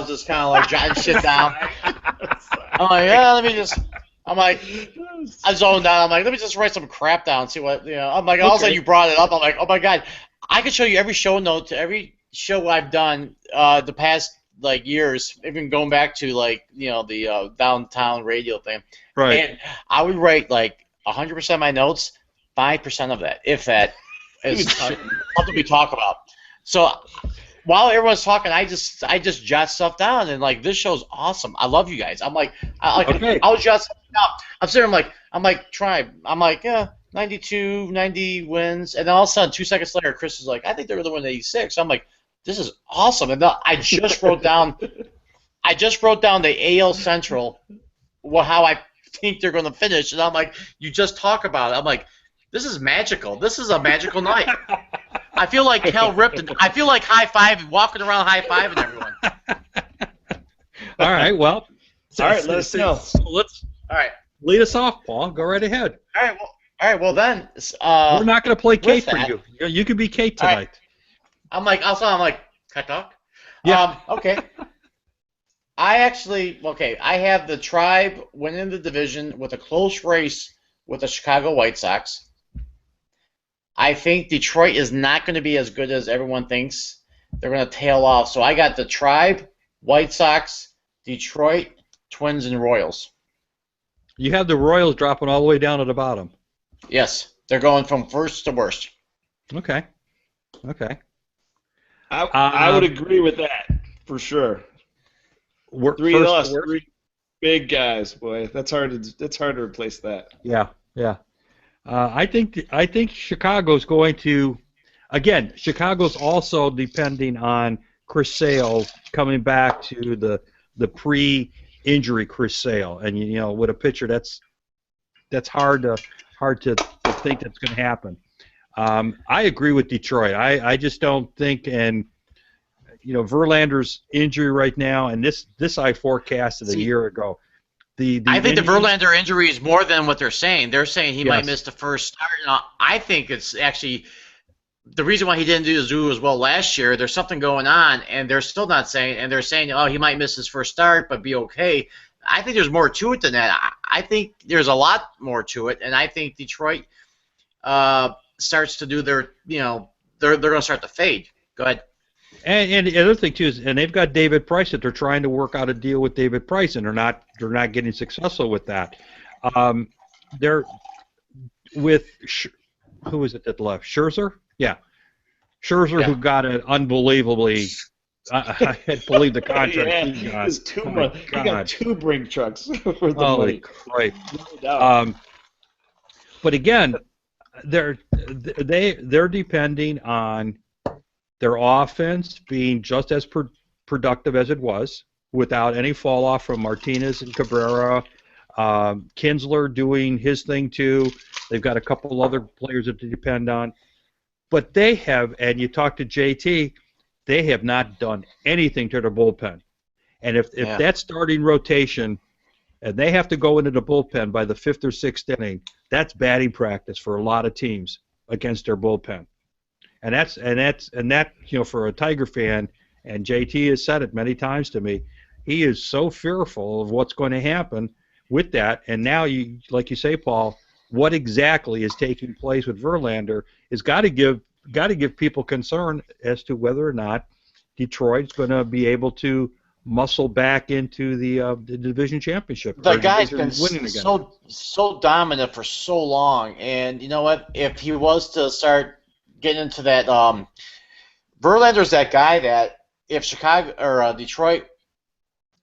just kind of like jotting shit down. I'm like, I zoned out. I'm like, let me just write some crap down, see what I'm like. All of a sudden you brought it up. I'm like, oh my god, I could show you every show note to every show I've done the past years, even going back to the downtown radio thing. Right. And I would write 100% of my notes. 5% of that, if that, is something we talk about. So while everyone's talking, I just jot stuff down, and this show's awesome. I love you guys. I'm like, I'll jot stuff down. I'm sitting there, I'm like, Tribe. I'm like, yeah, 92, 90 wins, and then all of a sudden, 2 seconds later, Chris is like, I think they're going to win 86. I'm like, this is awesome. And I just wrote down, the AL Central, how I think they're going to finish, and I'm like, you just talk about it. I'm like, this is magical. This is a magical night. I feel like Cal Ripken. I feel like walking around high-fiving everyone. All right, well. All right, let us know. All right. Lead us off, Paul. Go right ahead. All right, well then. We're not going to play Kate for you. You can be Kate tonight. Right. I'm like, can I talk? Yeah. Okay. I have the Tribe winning the division with a close race with the Chicago White Sox. I think Detroit is not going to be as good as everyone thinks. They're going to tail off. So I got the Tribe, White Sox, Detroit, Twins, and Royals. You have the Royals dropping all the way down to the bottom. Yes. They're going from first to worst. Okay. I would agree with that, for sure. Three lost, 3 big guys. Boy, that's hard to replace that. Yeah. I think Chicago's going to, again, Chicago's also depending on Chris Sale coming back to the pre-injury Chris Sale, and with a pitcher that's hard to think that's going to happen. I agree with Detroit. I just don't think, and Verlander's injury right now, and this I forecasted a year ago. I think the Verlander injury is more than what they're saying. They're saying he might miss the first start. I think it's actually the reason why he didn't do as well last year. There's something going on, and they're still not saying. And they're saying, oh, he might miss his first start, but be okay. I think there's more to it than that. I think there's a lot more to it, and I think Detroit starts to do their, they're going to start to fade. Go ahead. And the other thing too is, and they've got David Price that they're trying to work out a deal with David Price, and they're not getting successful with that. They're with who is it that left? Scherzer, yeah, Scherzer, who got an unbelievably. I can't believe the contract he got. He got 2 brink trucks for the Holy money. crap! No doubt. But again, they're depending on their offense being just as productive as it was, without any fall off from Martinez and Cabrera. Kinsler doing his thing too. They've got a couple other players that they depend on. But they have, and you talk to JT, they have not done anything to their bullpen. And if that starting rotation, and they have to go into the bullpen by the 5th or 6th inning, that's batting practice for a lot of teams against their bullpen. And that for a Tiger fan, and JT has said it many times to me, he is so fearful of what's going to happen with that. And now, like you say, Paul, what exactly is taking place with Verlander is got to give people concern as to whether or not Detroit's going to be able to muscle back into the division championship. The guy's been so dominant for so long, and you know what? If he was to start getting into that, Verlander's that guy that if Chicago or Detroit,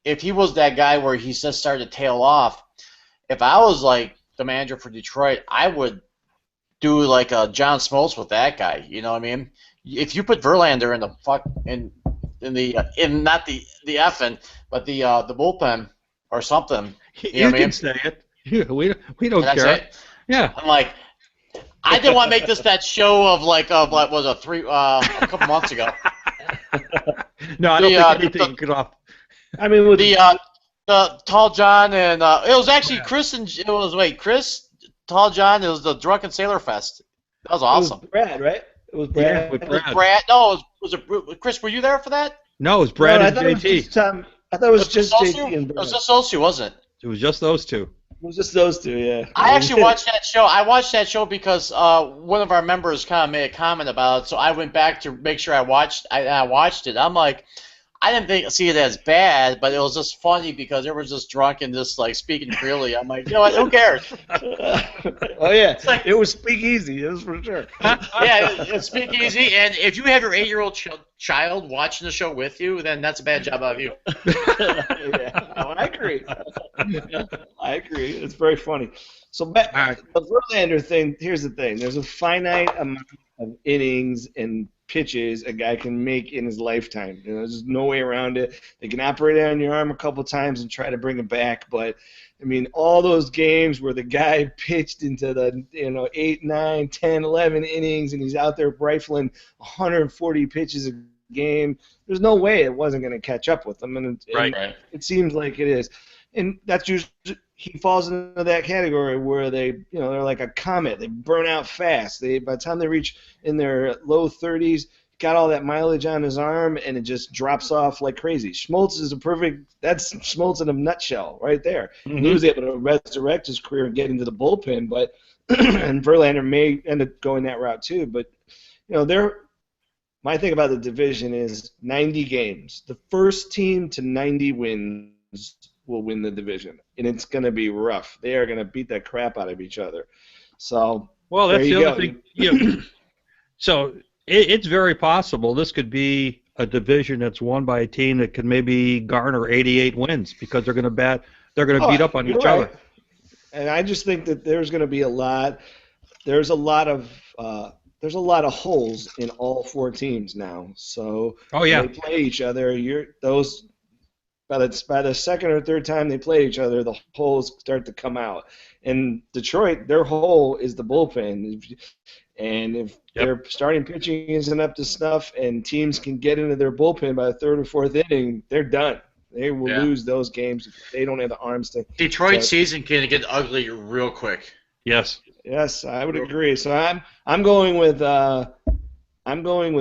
if he was that guy where he just started to tail off, if I was like the manager for Detroit, I would do like a John Smoltz with that guy. You know what I mean? If you put Verlander in not the effing, but the bullpen or something. You can say it. We don't care. Yeah. I'm like, I didn't want to make this that show of what was a couple months ago. No, I don't think anything could off. I mean, with the Tall John and it was actually Chris Tall John. It was the Drunken Sailor Fest. That was awesome. It was Brad, right? It was Brad. Yeah, with Brad. No, was it Chris? Were you there for that? No, it was Brad and JT. I thought it was just JT and Brad. It was just those two, wasn't it? It was just those two. It was just those two, yeah. I actually watched that show. I watched that show because one of our members kind of made a comment about it, so I went back to make sure I watched it. I'm like, I didn't see it as bad, but it was just funny because everyone was just drunk and just like speaking freely. I'm like, you know what? Who cares? Oh yeah, it was speakeasy. It was for sure. Yeah, it's speakeasy, and if you have your 8-year-old child watching the show with you, then that's a bad job out of you. Yeah, no, I agree. I agree. It's very funny. So back the Verlander thing. Here's the thing. There's a finite amount of innings and pitches a guy can make in his lifetime. There's no way around it. They can operate it on your arm a couple times and try to bring it back, but I mean, all those games where the guy pitched into the 8, 9, 10, 11 innings and he's out there rifling 140 pitches a game, there's no way it wasn't going to catch up with him, and right. It seems like it is. And that's usually he falls into that category where they're like a comet. They burn out fast. By the time they reach in their low 30s, got all that mileage on his arm, and it just drops off like crazy. Schmaltz is that's Schmaltz in a nutshell right there. Mm-hmm. He was able to resurrect his career and get into the bullpen, but and Verlander may end up going that route too. But my thing about the division is 90 games. The first team to 90 wins will win the division, and it's going to be rough. They are going to beat the crap out of each other. So, well, that's the other thing. So it's very possible this could be a division that's won by a team that could maybe garner 88 wins because they're going to beat up on each other. And I just think that there's going to be a lot of holes in all 4 teams now. So when they play each other, by the second or third time they play each other, the holes start to come out. And Detroit, their hole is the bullpen. And if their starting pitching isn't up to snuff and teams can get into their bullpen by the 3rd or 4th inning, they're done. They will lose those games if they don't have the arms to. Detroit season can get ugly real quick. Yes. Yes, I would agree. So I'm going with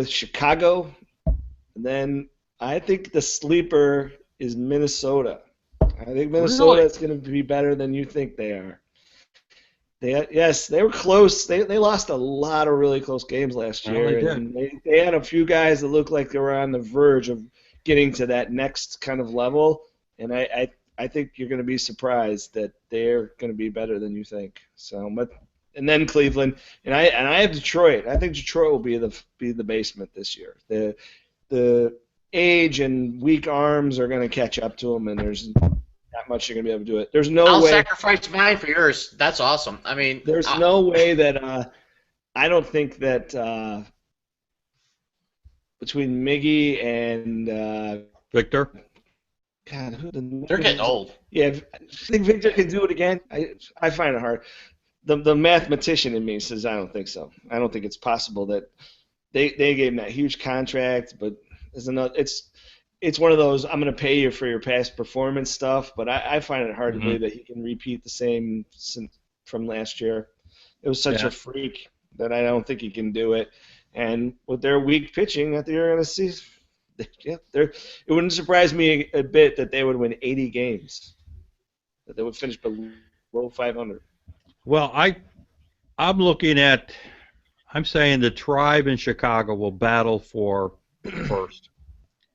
Chicago. And then I think the sleeper is Minnesota. I think Minnesota is going to be better than you think they are. They were close. They lost a lot of really close games last year. And they had a few guys that looked like they were on the verge of getting to that next kind of level. And I think you're going to be surprised that they're going to be better than you think. So, and then Cleveland, and I have Detroit. I think Detroit will be the basement this year. The age and weak arms are going to catch up to them, and there's not much you're going to be able to do it. There's no I'll way. sacrifice mine for yours. That's awesome. I mean, There's no way that I don't think that between Miggy and Victor? God, they're getting old. Yeah, I think Victor can do it again. I find it hard. The mathematician in me says I don't think so. I don't think it's possible that they gave him that huge contract, but it's one of those I'm going to pay you for your past performance stuff. But I find it hard to believe that he can repeat the same from last year. It was such a freak that I don't think he can do it. And with their weak pitching that they're going to see, it wouldn't surprise me a bit that they would win 80 games, that they would finish below 500. Well, I'm saying the Tribe in Chicago will battle for first,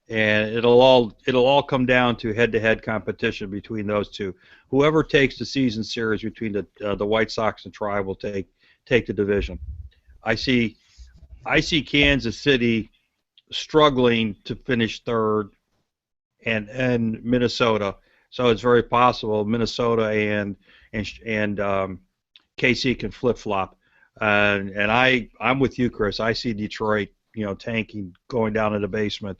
and it'll all come down to head-to-head competition between those two. Whoever takes the season series between the White Sox and Tribe will take the division. I see Kansas City struggling to finish third, and Minnesota. So it's very possible Minnesota and KC can flip-flop. And I'm with you, Chris. I see Detroit, tanking, going down to the basement.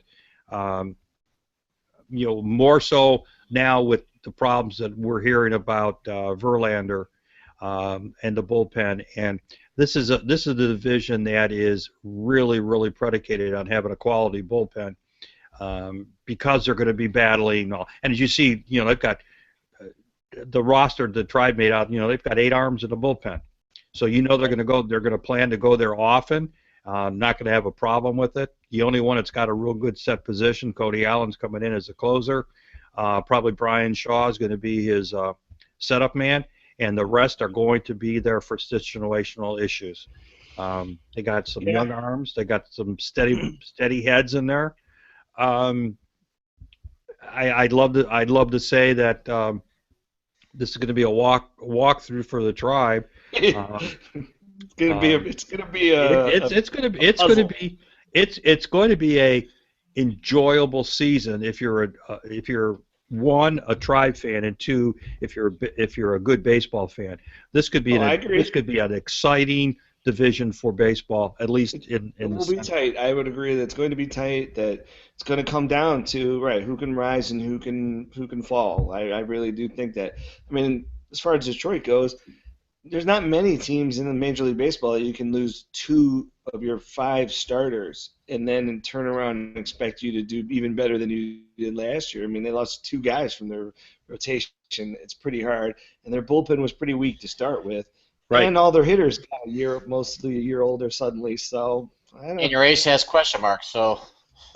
More so now with the problems that we're hearing about Verlander and the bullpen. And this is a division that is really, really predicated on having a quality bullpen because they're going to be battling. And as you see, they've got the roster the Tribe made out. They've got 8 arms in the bullpen. So they're going to go. They're going to plan to go there often. Not going to have a problem with it. The only one that's got a real good set position, Cody Allen's coming in as a closer. Probably Brian Shaw is going to be his setup man, and the rest are going to be there for situational issues. They got some young arms. They got some steady heads in there. I'd love to say that this is going to be a walkthrough for the Tribe. It's going to be a enjoyable season if you're one, a Tribe fan, and two, if you're a good baseball fan. This could be an exciting division for baseball, at least in it will be tight. I would agree that it's going to be tight. That it's going to come down to who can rise and who can fall. I really do think that. I mean, as far as Detroit goes, there's not many teams in the Major League Baseball that you can lose 2 of your 5 starters and then turn around and expect you to do even better than you did last year. I mean, they lost 2 guys from their rotation. It's pretty hard, and their bullpen was pretty weak to start with. Right. And all their hitters got mostly a year older suddenly. So I don't know. And your ace has question marks. So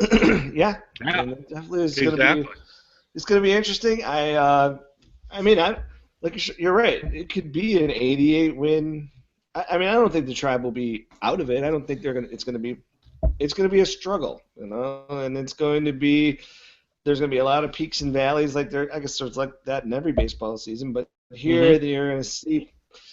yeah. Definitely is going to be. It's going to be interesting. You're right. It could be an 88 win. I don't think the Tribe will be out of it. I don't think it's going to be a struggle, and it's going to be. There's going to be a lot of peaks and valleys. I guess there's like that in every baseball season, but here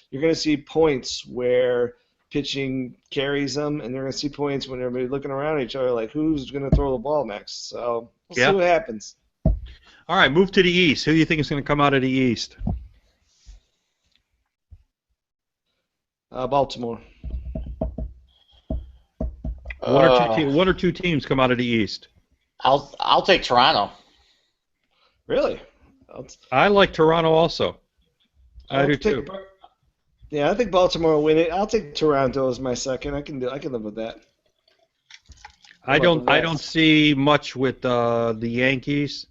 you're going to see points where pitching carries them, and you're going to see points when everybody's looking around at each other like who's going to throw the ball next. So we'll see what happens. All right, move to the East. Who do you think is going to come out of the East? Baltimore. One or two teams come out of the East. I'll take Toronto. Really? I like Toronto also. I do too. Yeah, I think Baltimore will win it. I'll take Toronto as my second. I can live with that. I don't see much with the Yankees.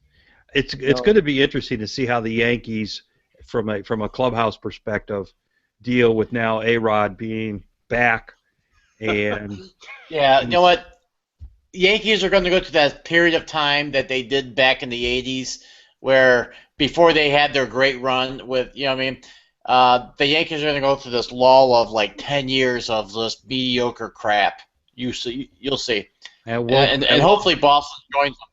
It's going to be interesting to see how the Yankees, from a clubhouse perspective, deal with now A-Rod being back, and yeah, you know what? Yankees are going to go through that period of time that they did back in the '80s, where before they had their great run with, the Yankees are going to go through this lull of like 10 years of just mediocre crap. You'll see, and hopefully Boston joins them.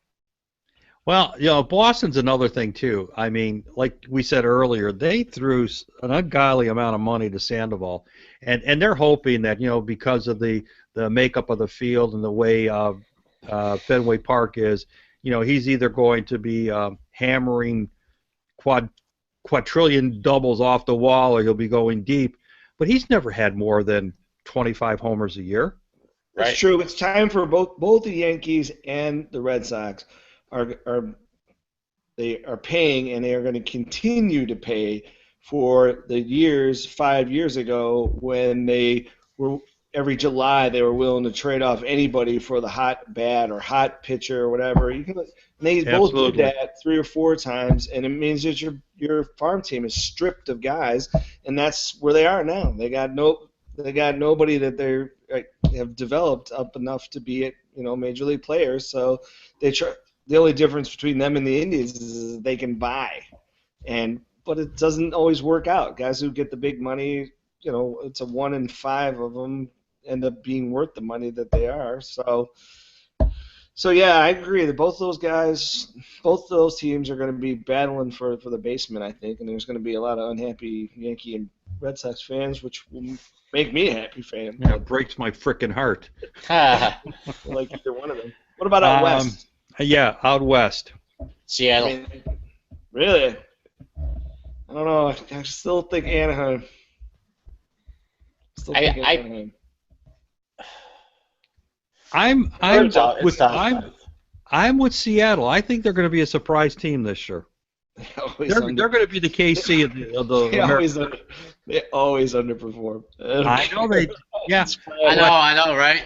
Well, Boston's another thing too. I mean, like we said earlier, they threw an ungodly amount of money to Sandoval, and they're hoping that because of the makeup of the field and the way Fenway Park is, he's either going to be hammering quadrillion doubles off the wall, or he'll be going deep. But he's never had more than 25 homers a year. That's Right. true. It's time for both the Yankees and the Red Sox they are paying, and they are going to continue to pay for the years 5 years ago when they were every July they were willing to trade off anybody for the hot bat or hot pitcher or whatever. They both did Absolutely. that 3 or 4 times, and it means that your farm team is stripped of guys, and that's where they are now. They got nobody that they have developed up enough to be major league players. So the only difference between them and the Indians is they can buy, but it doesn't always work out. Guys who get the big money, it's a 1 in 5 of them end up being worth the money that they are. So yeah, I agree that both those teams are going to be battling for the basement, I think, and there's going to be a lot of unhappy Yankee and Red Sox fans, which will make me a happy fan. Yeah, it breaks my frickin' heart. Like either one of them. What about out west? Yeah, out west. Seattle. I mean, really? I don't know. I still think Anaheim. Anaheim. I'm with Seattle. I think they're going to be a surprise team this year. They're going to be the KC of the They always underperform. I know they. Yeah, I know, right?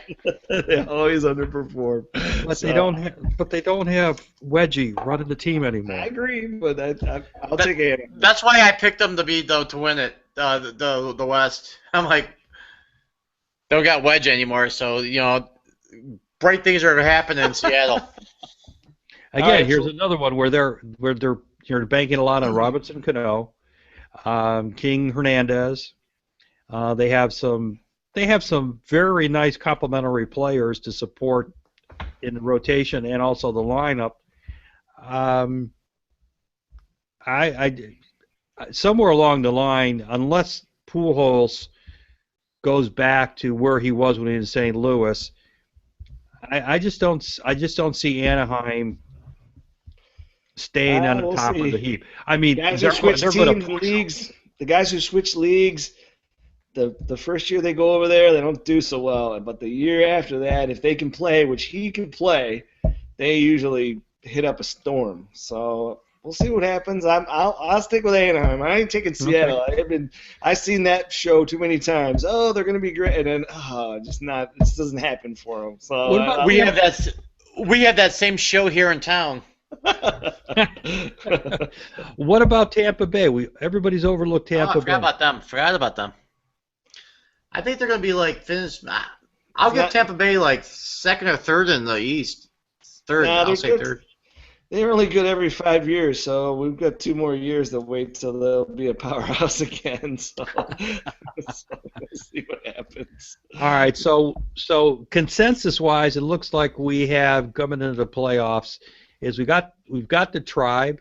They always underperform. But they don't have Wedgie running the team anymore. I agree, but I'll take Anaheim. That's why I picked them to win it, the West. I'm like, don't got Wedge anymore, so bright things are happening in Seattle. Again, here's another one where they're banking a lot on Robinson Cano, King Hernandez. They have some very nice complementary players to support in the rotation and also the lineup. I somewhere along the line, unless Pujols goes back to where he was when he was in St. Louis, I just don't see Anaheim staying on the top of the heap. I mean, the guys who switch leagues, the first year they go over there, they don't do so well. But the year after that, if they can play, which he can play, they usually hit up a storm. So we'll see what happens. I'll stick with Anaheim. I ain't taking Seattle. Okay. I've seen that show too many times. Oh, they're going to be great, and then just not. This doesn't happen for them. So we have that same show here in town. What about Tampa Bay? Everybody's overlooked Tampa Bay. Forgot about them. I think they're going to be finished. I'll give Tampa Bay second or third in the East. I'll say third. They're only good every 5 years, so we've got 2 more years to wait till they'll be a powerhouse again. So we'll see what happens. All right, so consensus-wise, it looks like we have coming into the playoffs is we've got the Tribe,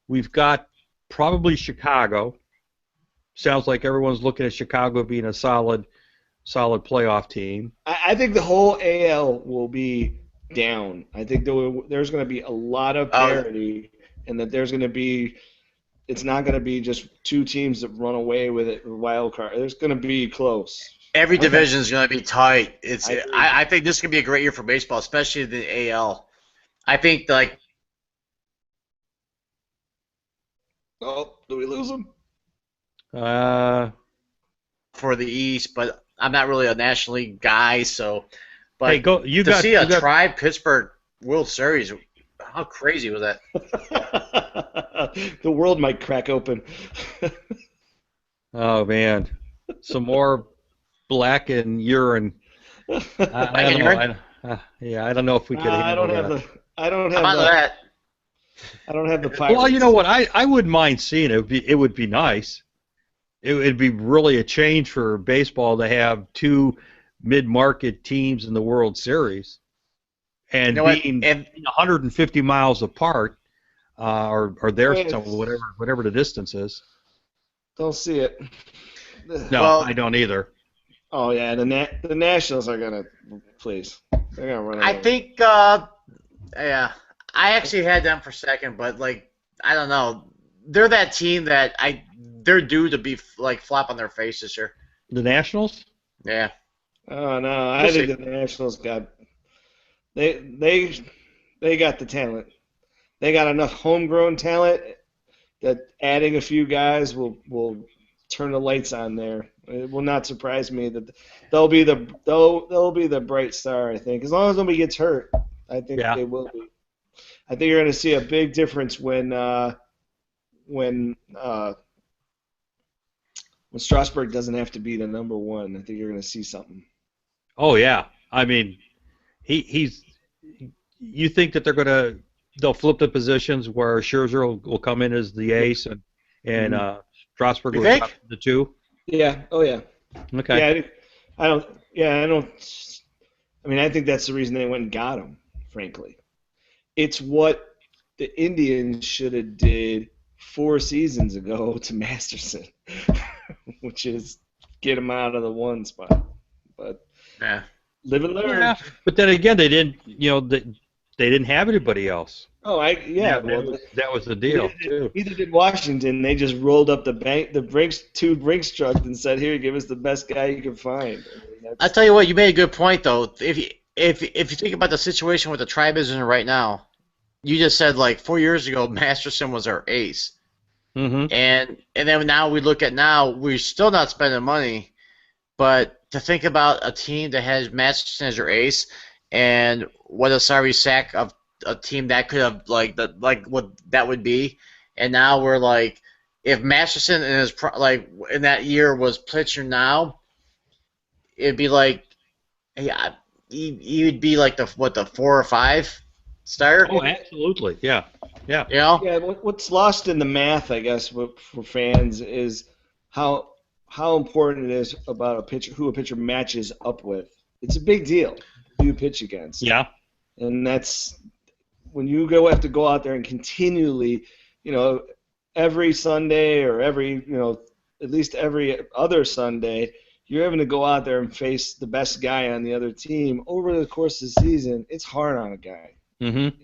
we've got probably Chicago. Sounds like everyone's looking at Chicago being a solid playoff team. I think the whole AL will be down. I think there's going to be a lot of parity, and that there's going to be. It's not going to be just 2 teams that run away with it, wild card. There's going to be close. Every division is going to be tight. I think this could be a great year for baseball, especially the AL. I think Oh, do we lose them? For the East, but I'm not really a National League guy, so. But see a Tribe Pittsburgh World Series, how crazy was that? The world might crack open. Oh man, some more black and urine. I don't know if we could handle that. I don't have the Pirates. Well, you know what? I wouldn't mind seeing it. It would be nice. It would be really a change for baseball to have 2 mid-market teams in the World Series, and being 150 miles apart, or whatever the distance is. Don't see it. No, I don't either. Oh yeah, the Nationals are gonna please. They're gonna run. I think, I actually had them for second, but I don't know. they're that team that they're due to be like flop on their face this year. The Nationals? Yeah. Oh no, I We'll think see. the Nationals they got the talent. They got enough homegrown talent that adding a few guys will turn the lights on there. It will not surprise me that they'll be the bright star. I think as long as nobody gets hurt, I think Yeah. they will be. I think you're going to see a big difference when Strasburg doesn't have to be the number one. I think you're going to see something. Oh yeah. I mean, he's. You think that they'll flip the positions where Scherzer will come in as the ace and Strasburg You will think? drop to the 2? Yeah. Oh yeah. Okay. Yeah. I don't. Yeah. I don't. I mean, I think that's the reason they went and got him. Frankly, it's what the Indians should have did 4 seasons ago to Masterson, which is get him out of the 1 spot. But Yeah. live and learn. Yeah, but then again, they didn't. They didn't have anybody else. Oh, well, that was the deal too. neither did Washington. They just rolled up the Brinks truck and said, "Here, give us the best guy you can find." I mean, I tell you what, you made a good point though. If you think about the situation with the Tribe is in right now, you just said like 4 years ago Masterson was our ace, Mm-hmm. and then now we look at now we're still not spending money, but to think about a team that has Masterson as your ace, and what a sorry sack of a team that could have like what that would be, and now we're like, if Masterson in his in that year was pitcher now, it'd be like, yeah, he would be like the 4 or 5 star, Oh, absolutely. Yeah. Yeah. you know? yeah, what's lost in the math, I guess, for fans is how important it is about a pitcher who a pitcher matches up with. It's a big deal who you pitch against. Yeah. And that's when you have to go out there and continually, every Sunday or at least every other Sunday, you're having to go out there and face the best guy on the other team over the course of the season. It's hard on a guy. Mm-hmm.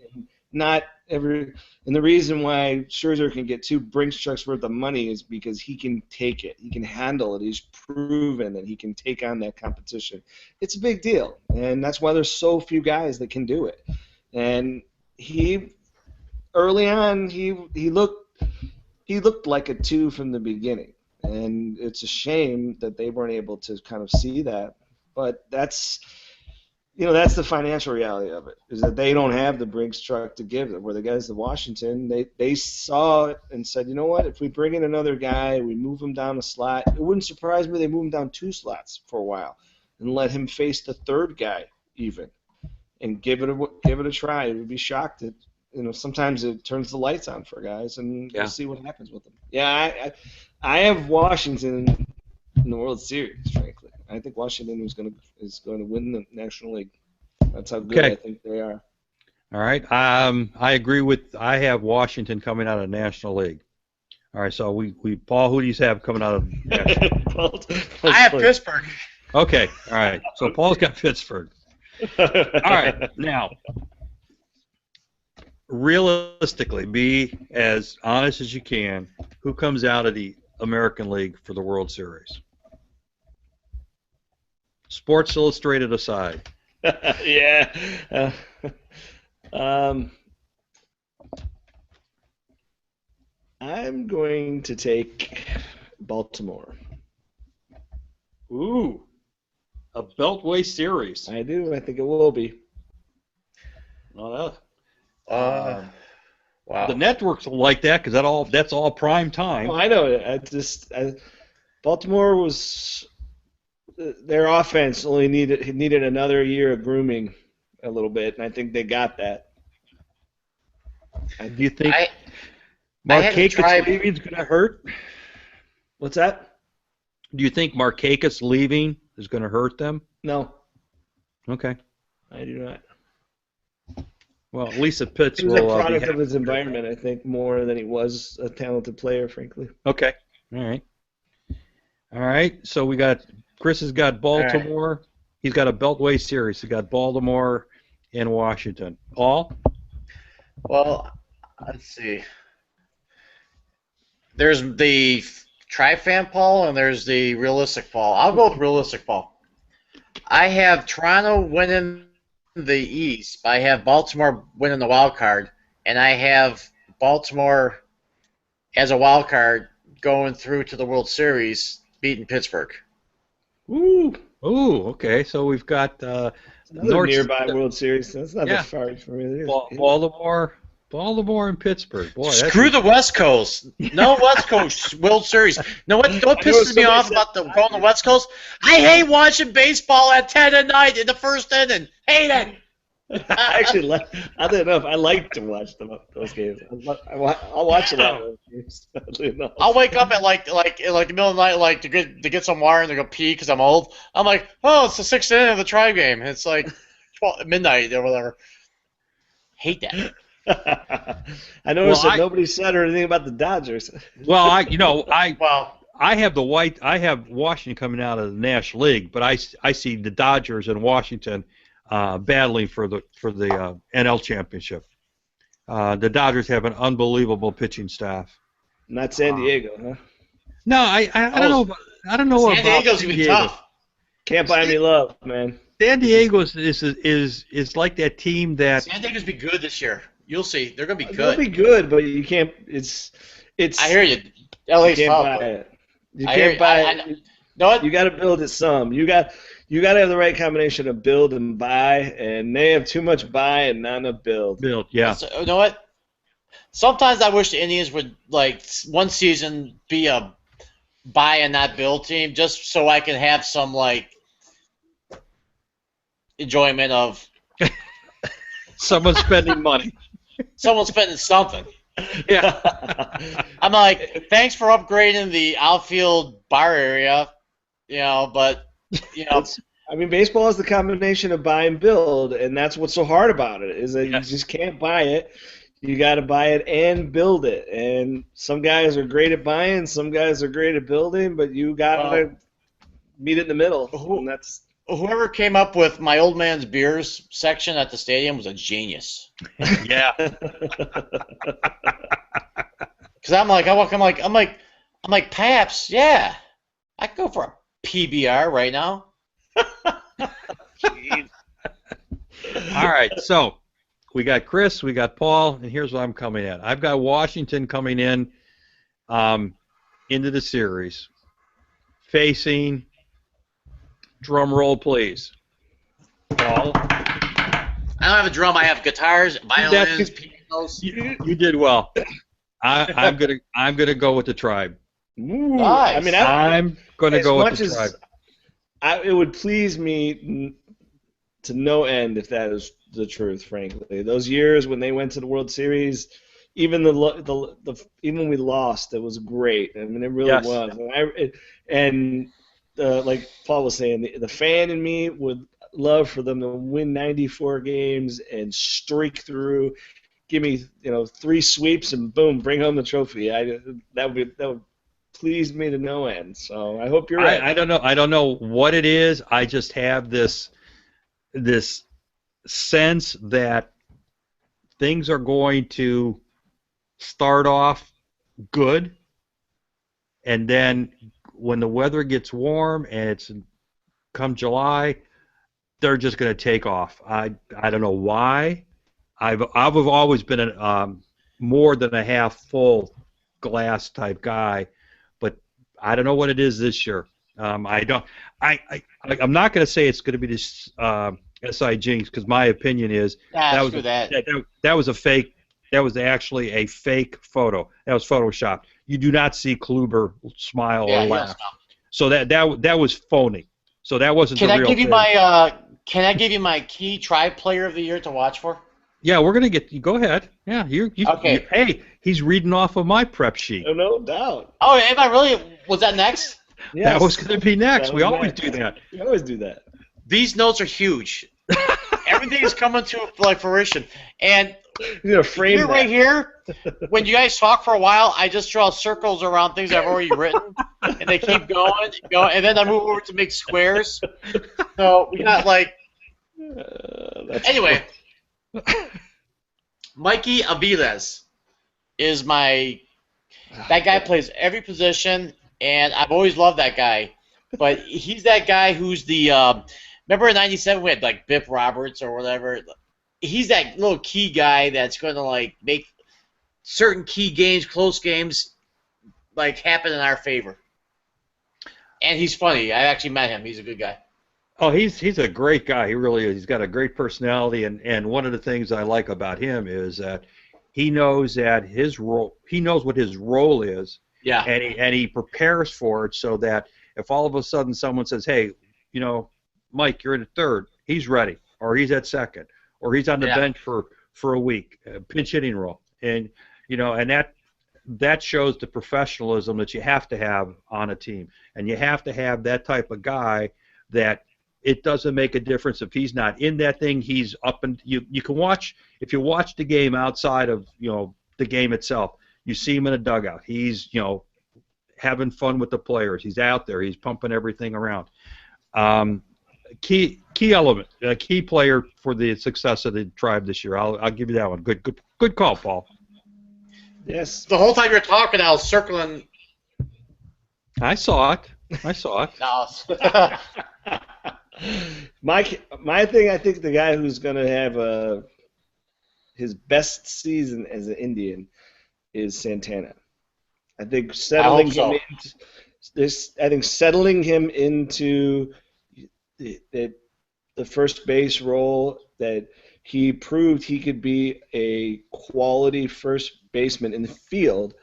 And the reason why Scherzer can get 2 Brinks trucks worth of money is because he can take it. He can handle it. He's proven that he can take on that competition. It's a big deal, and that's why there's so few guys that can do it. And early on, he looked like a 2 from the beginning, and it's a shame that they weren't able to kind of see that. But that's the financial reality of it, is that they don't have the Brinks truck to give them. Where the guys at Washington, they saw it and said, you know what, if we bring in another guy, we move him down a slot, it wouldn't surprise me they move him down 2 slots for a while and let him face the 3rd guy even and give it a try. It would be shocked that sometimes it turns the lights on for guys, and we'll see what happens with them. Yeah, I have Washington in the World Series, frankly. I think Washington is going to win the National League. That's how good I think they are. All right. I agree I have Washington coming out of the National League. All right. So Paul, who do you have coming out of National League? I have Pittsburgh. Okay. All right. So Paul's got Pittsburgh. All right. Now, realistically, be as honest as you can. Who comes out of the American League for the World Series? Sports Illustrated aside. Yeah. I'm going to take Baltimore. Ooh, a Beltway series. I do. I think it will be. Well, Wow. the networks will like that because that's all prime time. Oh, I know. Baltimore was their offense only needed another year of grooming a little bit, and I think they got that. Do you think I Markakis leaving is going to hurt? What's that? Do you think Markakis leaving is going to hurt them? No, Okay. I do not. Well, at least the Pitts He was will a product be of his environment, I think, more than he was a talented player, frankly. Okay. All right. All right. So Chris has got Baltimore. Right. He's got a Beltway series. He's got Baltimore and Washington. Paul? Well, let's see. There's the tri-fan Paul and there's the realistic Paul. I'll go with realistic Paul. I have Toronto winning the East. I have Baltimore winning the wild card, and I have Baltimore as a wild card going through to the World Series, beating Pittsburgh. Ooh, okay. So we've got another nearby World Series. That's not that far from me. Baltimore and Pittsburgh. Boy, screw the West Coast. No West Coast World Series. Know what pisses me off about going to the West Coast? I hate watching baseball at 10 at night in the first inning. Hate it. I actually, oddly enough, I like to watch those games. I'll watch a lot of those games. I'll wake up at like the middle of the night, like to get some water and to go pee because I'm old. I'm like, oh, it's the 6th inning of the Tribe game. It's like 12, midnight or whatever. Hate that. I noticed that nobody said anything about the Dodgers. Well, I have I have Washington coming out of the National League, but I see the Dodgers and Washington battling for the NL championship. The Dodgers have an unbelievable pitching staff. Not San Diego, huh? No, I don't know. I don't know San Diego's gonna be tough. Can't buy me love, man. San Diego is like that team that San Diego's be good this year. You'll see. They're going to be good. They'll be good, but you can't. It's. I hear you. LA's you can't buy it. You can't buy it. You know what? You got to build it some. You got to have the right combination of build and buy, and they have too much buy and not enough build. Yeah. So, you know what? Sometimes I wish the Indians would one season be a buy and not build team, just so I can have some enjoyment of someone spending money. Someone spending something. Yeah. I'm like, thanks for upgrading the outfield bar area, but. I mean, baseball is the combination of buy and build, and that's what's so hard about it, is that you just can't buy it. You got to buy it and build it. And some guys are great at buying, some guys are great at building, but you got to meet it in the middle. And that's whoever came up with my old man's beers section at the stadium was a genius. Yeah. Because I'm like Paps, yeah. I could go for a PBR right now. All right, so we got Chris, we got Paul, and here's what I'm coming at. I've got Washington coming in into the series, facing, drum roll please, Paul. I don't have a drum. I have guitars, violins, pianos. You did well. I'm gonna go with the Tribe. Ooh, nice. I mean, I'm gonna go with the Tribe. It would please me to no end if that is the truth. Frankly, those years when they went to the World Series, even even when we lost, it was great. I mean, it really was. And like Paul was saying, the fan in me would love for them to win 94 games and streak through. Give me 3 sweeps and boom, bring home the trophy. That would please me to no end. So I hope you're right. I don't know what it is. I just have this sense that things are going to start off good, and then when the weather gets warm and it's come July, they're just going to take off. I don't know why. I've always been a more than a half full glass type guy, but I don't know what it is this year. I'm not going to say it's going to be this SI Jinx, because my opinion is that was a fake. That was actually a fake photo. That was photoshopped. You do not see Kluber smile or laugh. So that was phony. So that wasn't the real thing. Can I give you my key Tribe Player of the Year to watch for? Yeah, we're gonna get. Go ahead. Yeah, okay. Hey, he's reading off of my prep sheet. Oh, no doubt. Oh, am I really? Was that next? Yes. That was gonna be next. We always do that. We always do that. These notes are huge. Everything is coming to fruition, and you're frame here, right here. When you guys talk for a while, I just draw circles around things I've already written, and they keep going, and then I move over to make squares. So we got anyway. Mikey Aviles is my That guy plays every position, and I've always loved that guy. But he's that guy who's the remember in '97 we had like Bip Roberts or whatever. He's that little key guy that's going to like make certain key games, close games, like happen in our favor. And he's funny. I actually met him. He's a good guy. Oh, he's a great guy. He really is. He's got a great personality, and one of the things I like about him is that he knows that his role. He knows what his role is. Yeah. And he prepares for it so that if all of a sudden someone says, "Hey, Mike, you're in the third," he's ready, or he's at second, or he's on the bench for a week, pinch hitting role, and and that shows the professionalism that you have to have on a team, and you have to have that type of guy that. It doesn't make a difference if he's not in that thing. He's up, and you can watch if you watch the game outside of the game itself. You see him in a dugout. He's having fun with the players. He's out there. He's pumping everything around. Key element, a key player for the success of the Tribe this year. I'll give you that one. Good call, Paul. Yes. The whole time you're talking, I was circling. I saw it. No. My thing, I think the guy who's going to have his best season as an Indian is Santana. I think settling him into the first base role, that he proved he could be a quality first baseman in the field,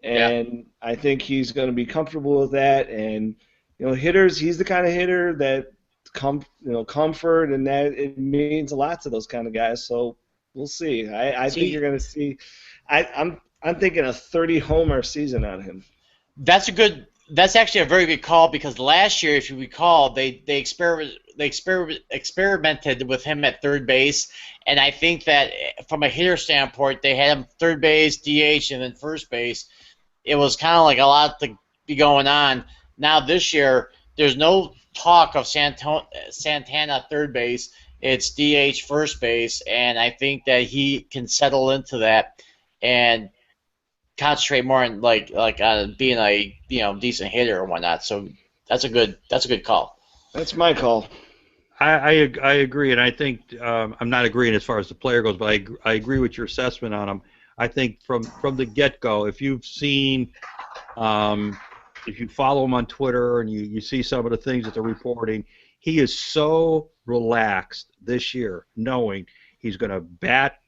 and I think he's going to be comfortable with that. And hitters, he's the kind of hitter that comfort, and that it means a lot to those kind of guys. So we'll see. I think you're going to see. I'm thinking a 30 homer season out of him. That's actually a very good call, because last year, if you recall, they experimented with him at third base, and I think that from a hitter standpoint, they had him third base, DH, and then first base. It was kind of like a lot to be going on. Now this year, there's no talk of Santana third base. It's DH first base, and I think that he can settle into that and concentrate more on like on being a decent hitter or whatnot. So that's a good call. That's my call. I agree, and I think I'm not agreeing as far as the player goes, but I agree with your assessment on him. I think from the get-go, if you've seen if you follow him on Twitter and you see some of the things that they're reporting, he is so relaxed this year, knowing he's going to bat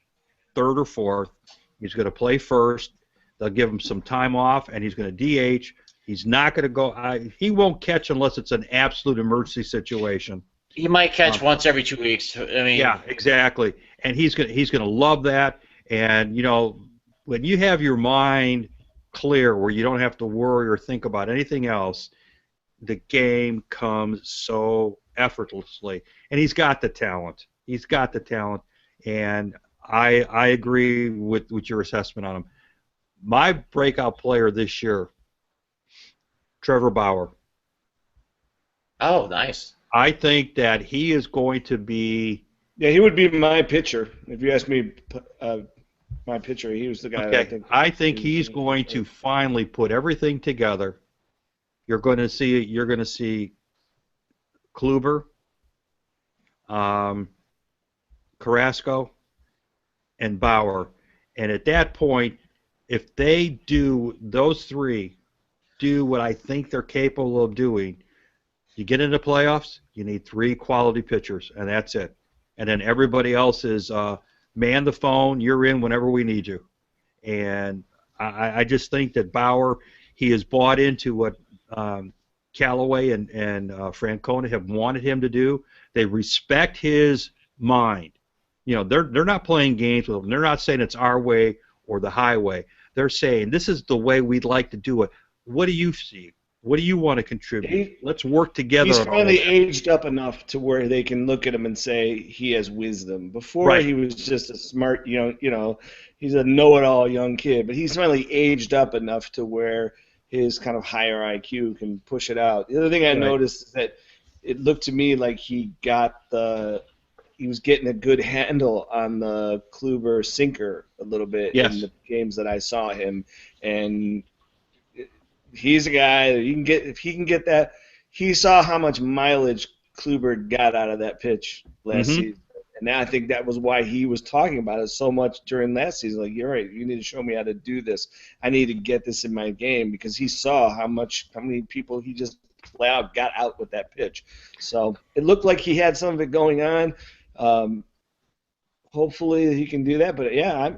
third or fourth, he's going to play first, they'll give him some time off, and he's going to DH. He's not going to go. He won't catch unless it's an absolute emergency situation. He might catch once every 2 weeks. I mean, yeah, exactly, and he's going to love that. And when you have your mind clear, where you don't have to worry or think about anything else, the game comes so effortlessly. And he's got the talent. And I agree with your assessment on him. My breakout player this year, Trevor Bauer. Oh, nice. I think that he is going to be. Yeah, he would be my pitcher. If you ask me, my pitcher, he was the guy. Okay. That I think he's going to finally put everything together. You're going to see Kluber, Carrasco, and Bauer, and at that point, if those three do what I think they're capable of doing, you get into playoffs, you need three quality pitchers, and that's it. And then everybody else is man the phone, you're in whenever we need you. And I just think that Bauer, he has bought into what Callaway and Francona have wanted him to do. They respect his mind. They're not playing games with him. They're not saying it's our way or the highway. They're saying this is the way we'd like to do it. What do you see? What do you want to contribute? Let's work together. He's finally aged up enough to where they can look at him and say he has wisdom. Before he was just a smart, he's a know-it-all young kid. But he's finally aged up enough to where his kind of higher IQ can push it out. The other thing I noticed is that it looked to me like he got the he was getting a good handle on the Kluber sinker a little bit in the games that I saw him, and he's a guy that you can get if he can get that. He saw how much mileage Kluber got out of that pitch last season, and I think that was why he was talking about it so much during last season. Like, you're right, you need to show me how to do this. I need to get this in my game, because he saw how many people he just flat out got out with that pitch. So it looked like he had some of it going on. Hopefully he can do that. But yeah,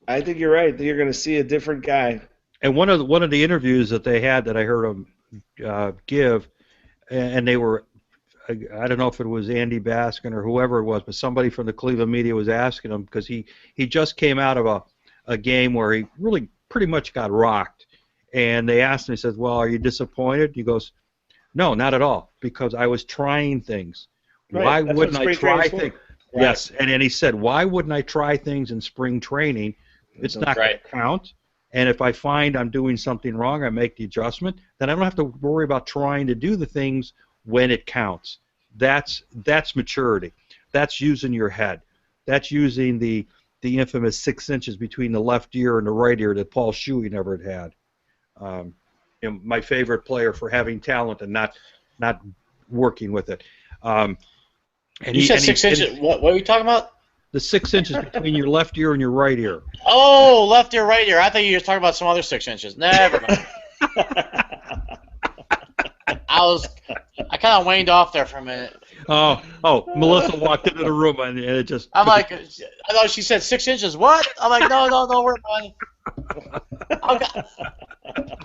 I think you're right. You're going to see a different guy. And one of the interviews that they had that I heard him give, and they were, I don't know if it was Andy Baskin or whoever it was, but somebody from the Cleveland media was asking him, because he just came out of a game where he really pretty much got rocked. And they asked him, he says, well, are you disappointed? He goes, no, not at all, because I was trying things. Right. Why wouldn't I try things? Right. Yes, and he said, why wouldn't I try things in spring training? It's not going to count. And if I find I'm doing something wrong, I make the adjustment. Then I don't have to worry about trying to do the things when it counts. That's maturity. That's using your head. That's using the infamous 6 inches between the left ear and the right ear that Paul Shuey never had. My favorite player for having talent and not working with it. And you said 6 inches. What are you talking about? The 6 inches between your left ear and your right ear. Oh, left ear, right ear. I thought you were talking about some other 6 inches. Never mind. I kind of waned off there for a minute. Oh, Melissa walked into the room and it just. I'm like, I thought she said 6 inches. What? I'm like, no, we're fine.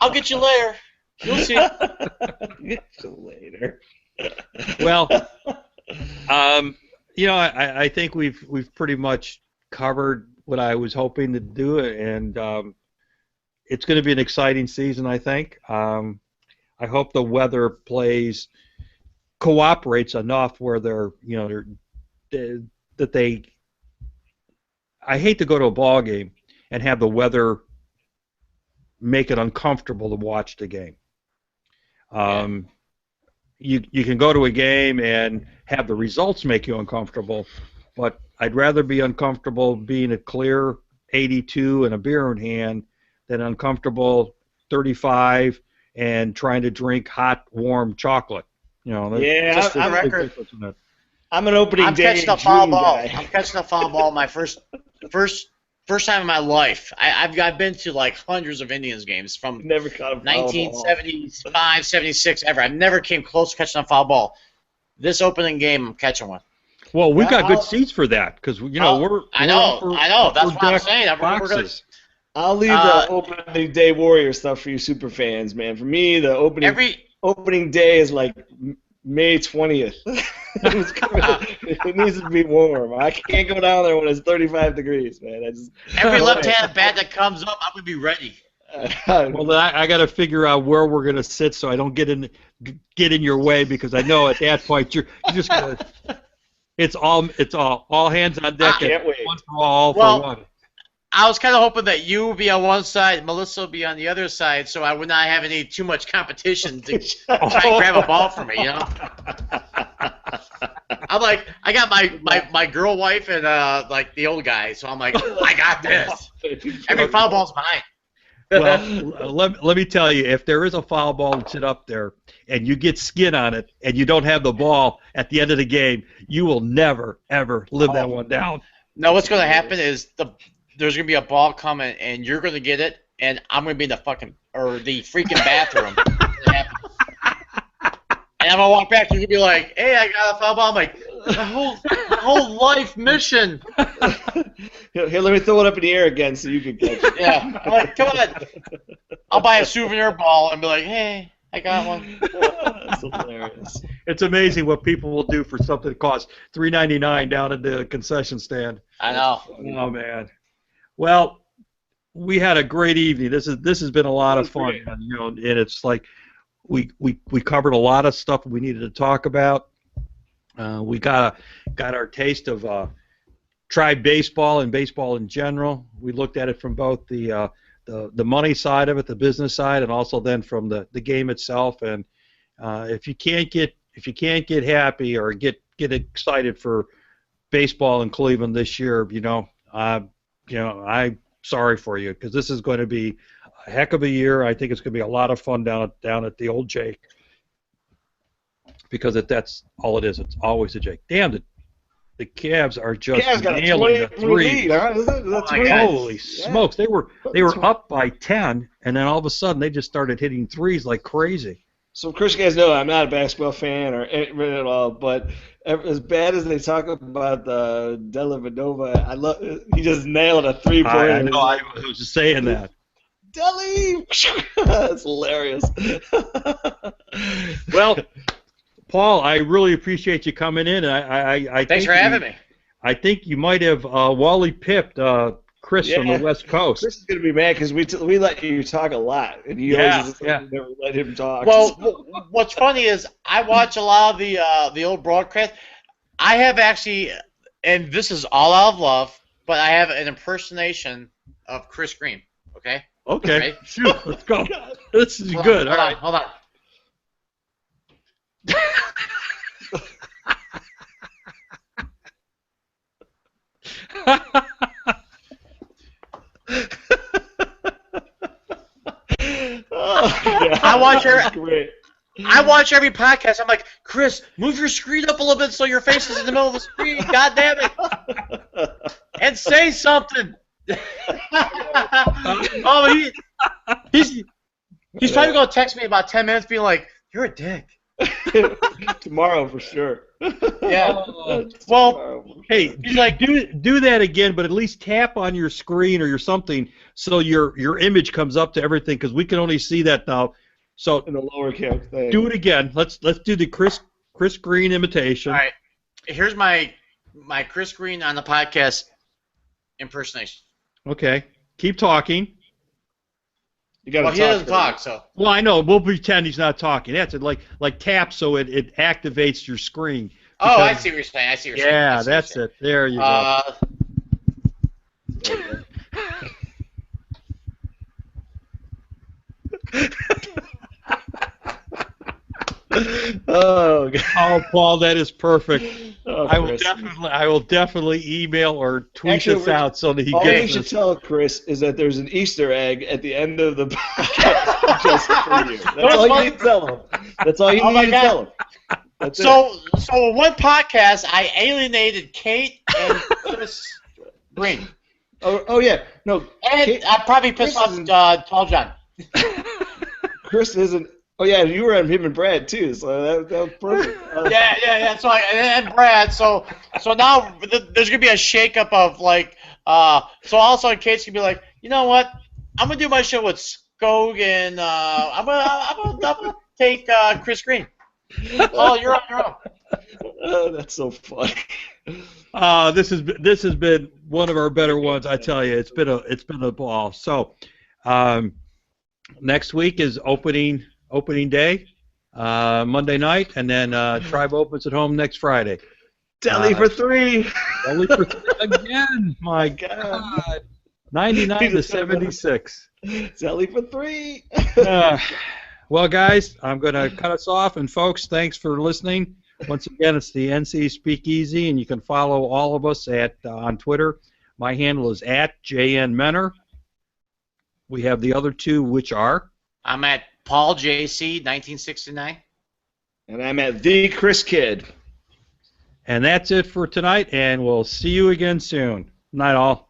I'll get you later. You'll see. Get you later. Well, I think we've pretty much covered what I was hoping to do, and it's going to be an exciting season, I think. I hope the weather cooperates enough where I hate to go to a ball game and have the weather make it uncomfortable to watch the game. You can go to a game and have the results make you uncomfortable, but I'd rather be uncomfortable being a clear 82 and a beer in hand than uncomfortable 35 and trying to drink hot, warm chocolate. I'm an opening day. I'm catching a foul ball. I'm catching a foul ball my first time in my life. I've been to like hundreds of Indians games from never caught a 1975, 76, ever. I've never came close to catching a foul ball. This opening game, I'm catching one. Well, we've got good seats for that because I know. That's what I'm saying. I'll leave the opening day Warrior stuff for you super fans, man. For me, the opening day is like May 20th. It needs to be warm. I can't go down there when it's 35 degrees, man. Every left-handed bat that comes up, I'm gonna be ready. Well, I got to figure out where we're gonna sit so I don't get in your way, because I know at that point you're just gonna. It's all hands on deck. I can't wait. One for all for one. I was kind of hoping that you would be on one side, Melissa would be on the other side, so I would not have too much competition to try and grab a ball from me, I'm like, I got my girl wife and like the old guy, so I'm like, I got this. Every foul ball's mine. Well, let me tell you, if there is a foul ball that's up there and you get skin on it and you don't have the ball at the end of the game, you will never, ever live that one down. No, what's going to happen is there's going to be a ball coming, and you're going to get it, and I'm going to be in the freaking bathroom. And I'm going to walk back, and you're going to be like, hey, I got a foul ball. I'm like, my whole life mission. Here, let me throw it up in the air again so you can catch it. Yeah. I'm like, come on. I'll buy a souvenir ball and be like, hey, I got one. That's hilarious. It's amazing what people will do for something that costs $3.99 down at the concession stand. I know. Oh, man. Well, we had a great evening. This has been a lot of fun, and it's like we covered a lot of stuff we needed to talk about. We got our taste of tribe baseball and baseball in general. We looked at it from both the money side of it, the business side, and also then from the game itself. And if you can't get happy or get get excited for baseball in Cleveland this year, I'm sorry for you because this is going to be a heck of a year. I think it's going to be a lot of fun down at the old Jake because that's all it is. It's always a Jake. Damn, the Cavs are just nailing the three. Holy smokes! They were up by 10, and then all of a sudden they just started hitting threes like crazy. So, of course, you guys know I'm not a basketball fan or at all, but as bad as they talk about the Dellavedova, he just nailed a three-pointer. I know. I was just saying that. Deli! That's hilarious. Well, Paul, I really appreciate you coming in. Thanks for having me. I think you might have Wally pipped Chris from the West Coast. Chris is going to be mad because we let you talk a lot, and you always never let him talk. Well, what's funny is I watch a lot of the old broadcast. I have actually, and this is all out of love, but I have an impersonation of Chris Green. Okay. Okay. Right? Shoot, let's go. This is good. All right. Hold on. I watch every podcast. I'm like, Chris, move your screen up a little bit so your face is in the middle of the screen. God damn it! And say something. Oh, he's probably gonna text me in about 10 minutes, being like, "You're a dick." Tomorrow for sure. Yeah. Well, hey, like do that again, but at least tap on your screen or your something so your image comes up to everything because we can only see that now. So in the lower camp thing. Do it again. Let's do the Chris Green imitation. All right. Here's my Chris Green on the podcast impersonation. Okay. Keep talking. You got to talk. He doesn't talk, so. Well, I know. We'll pretend he's not talking. That's it. Like tap so it activates your screen. Oh, I see what you're saying. Yeah, that's it. There you go. Oh, God. Oh, Paul, that is perfect. Oh, I will definitely email or tweet this out so that he gets this. All you should tell Chris is that there's an Easter egg at the end of the podcast just for you. That's all you need to tell him. That's all you need to tell him. That's so one podcast, I alienated Kate and Chris Green. Oh yeah, no. And Kate, I probably pissed off Tall John. Chris isn't. Oh yeah, you were on him and Brad too, so that was perfect. Yeah. So and Brad, so now there's gonna be a shakeup of like, so all of a sudden Kate's gonna be like, you know what? I'm gonna do my show with Skog and I'm gonna take Chris Green. Oh, you're on your own. Oh, that's so funny. This has been one of our better ones, I tell you. It's been a ball. So, next week is opening day, Monday night, and then Tribe opens at home next Friday. Deli for three. Deli for three again. My God. 99 to 76. Deli for three. Well, guys, I'm going to cut us off. And, folks, thanks for listening. Once again, it's the NC Speakeasy, and you can follow all of us on Twitter. My handle is @JNMenor. We have the other two, which are? I'm at Paul JC 1969. And I'm at the Chris Kidd. And that's it for tonight, and we'll see you again soon. Night all.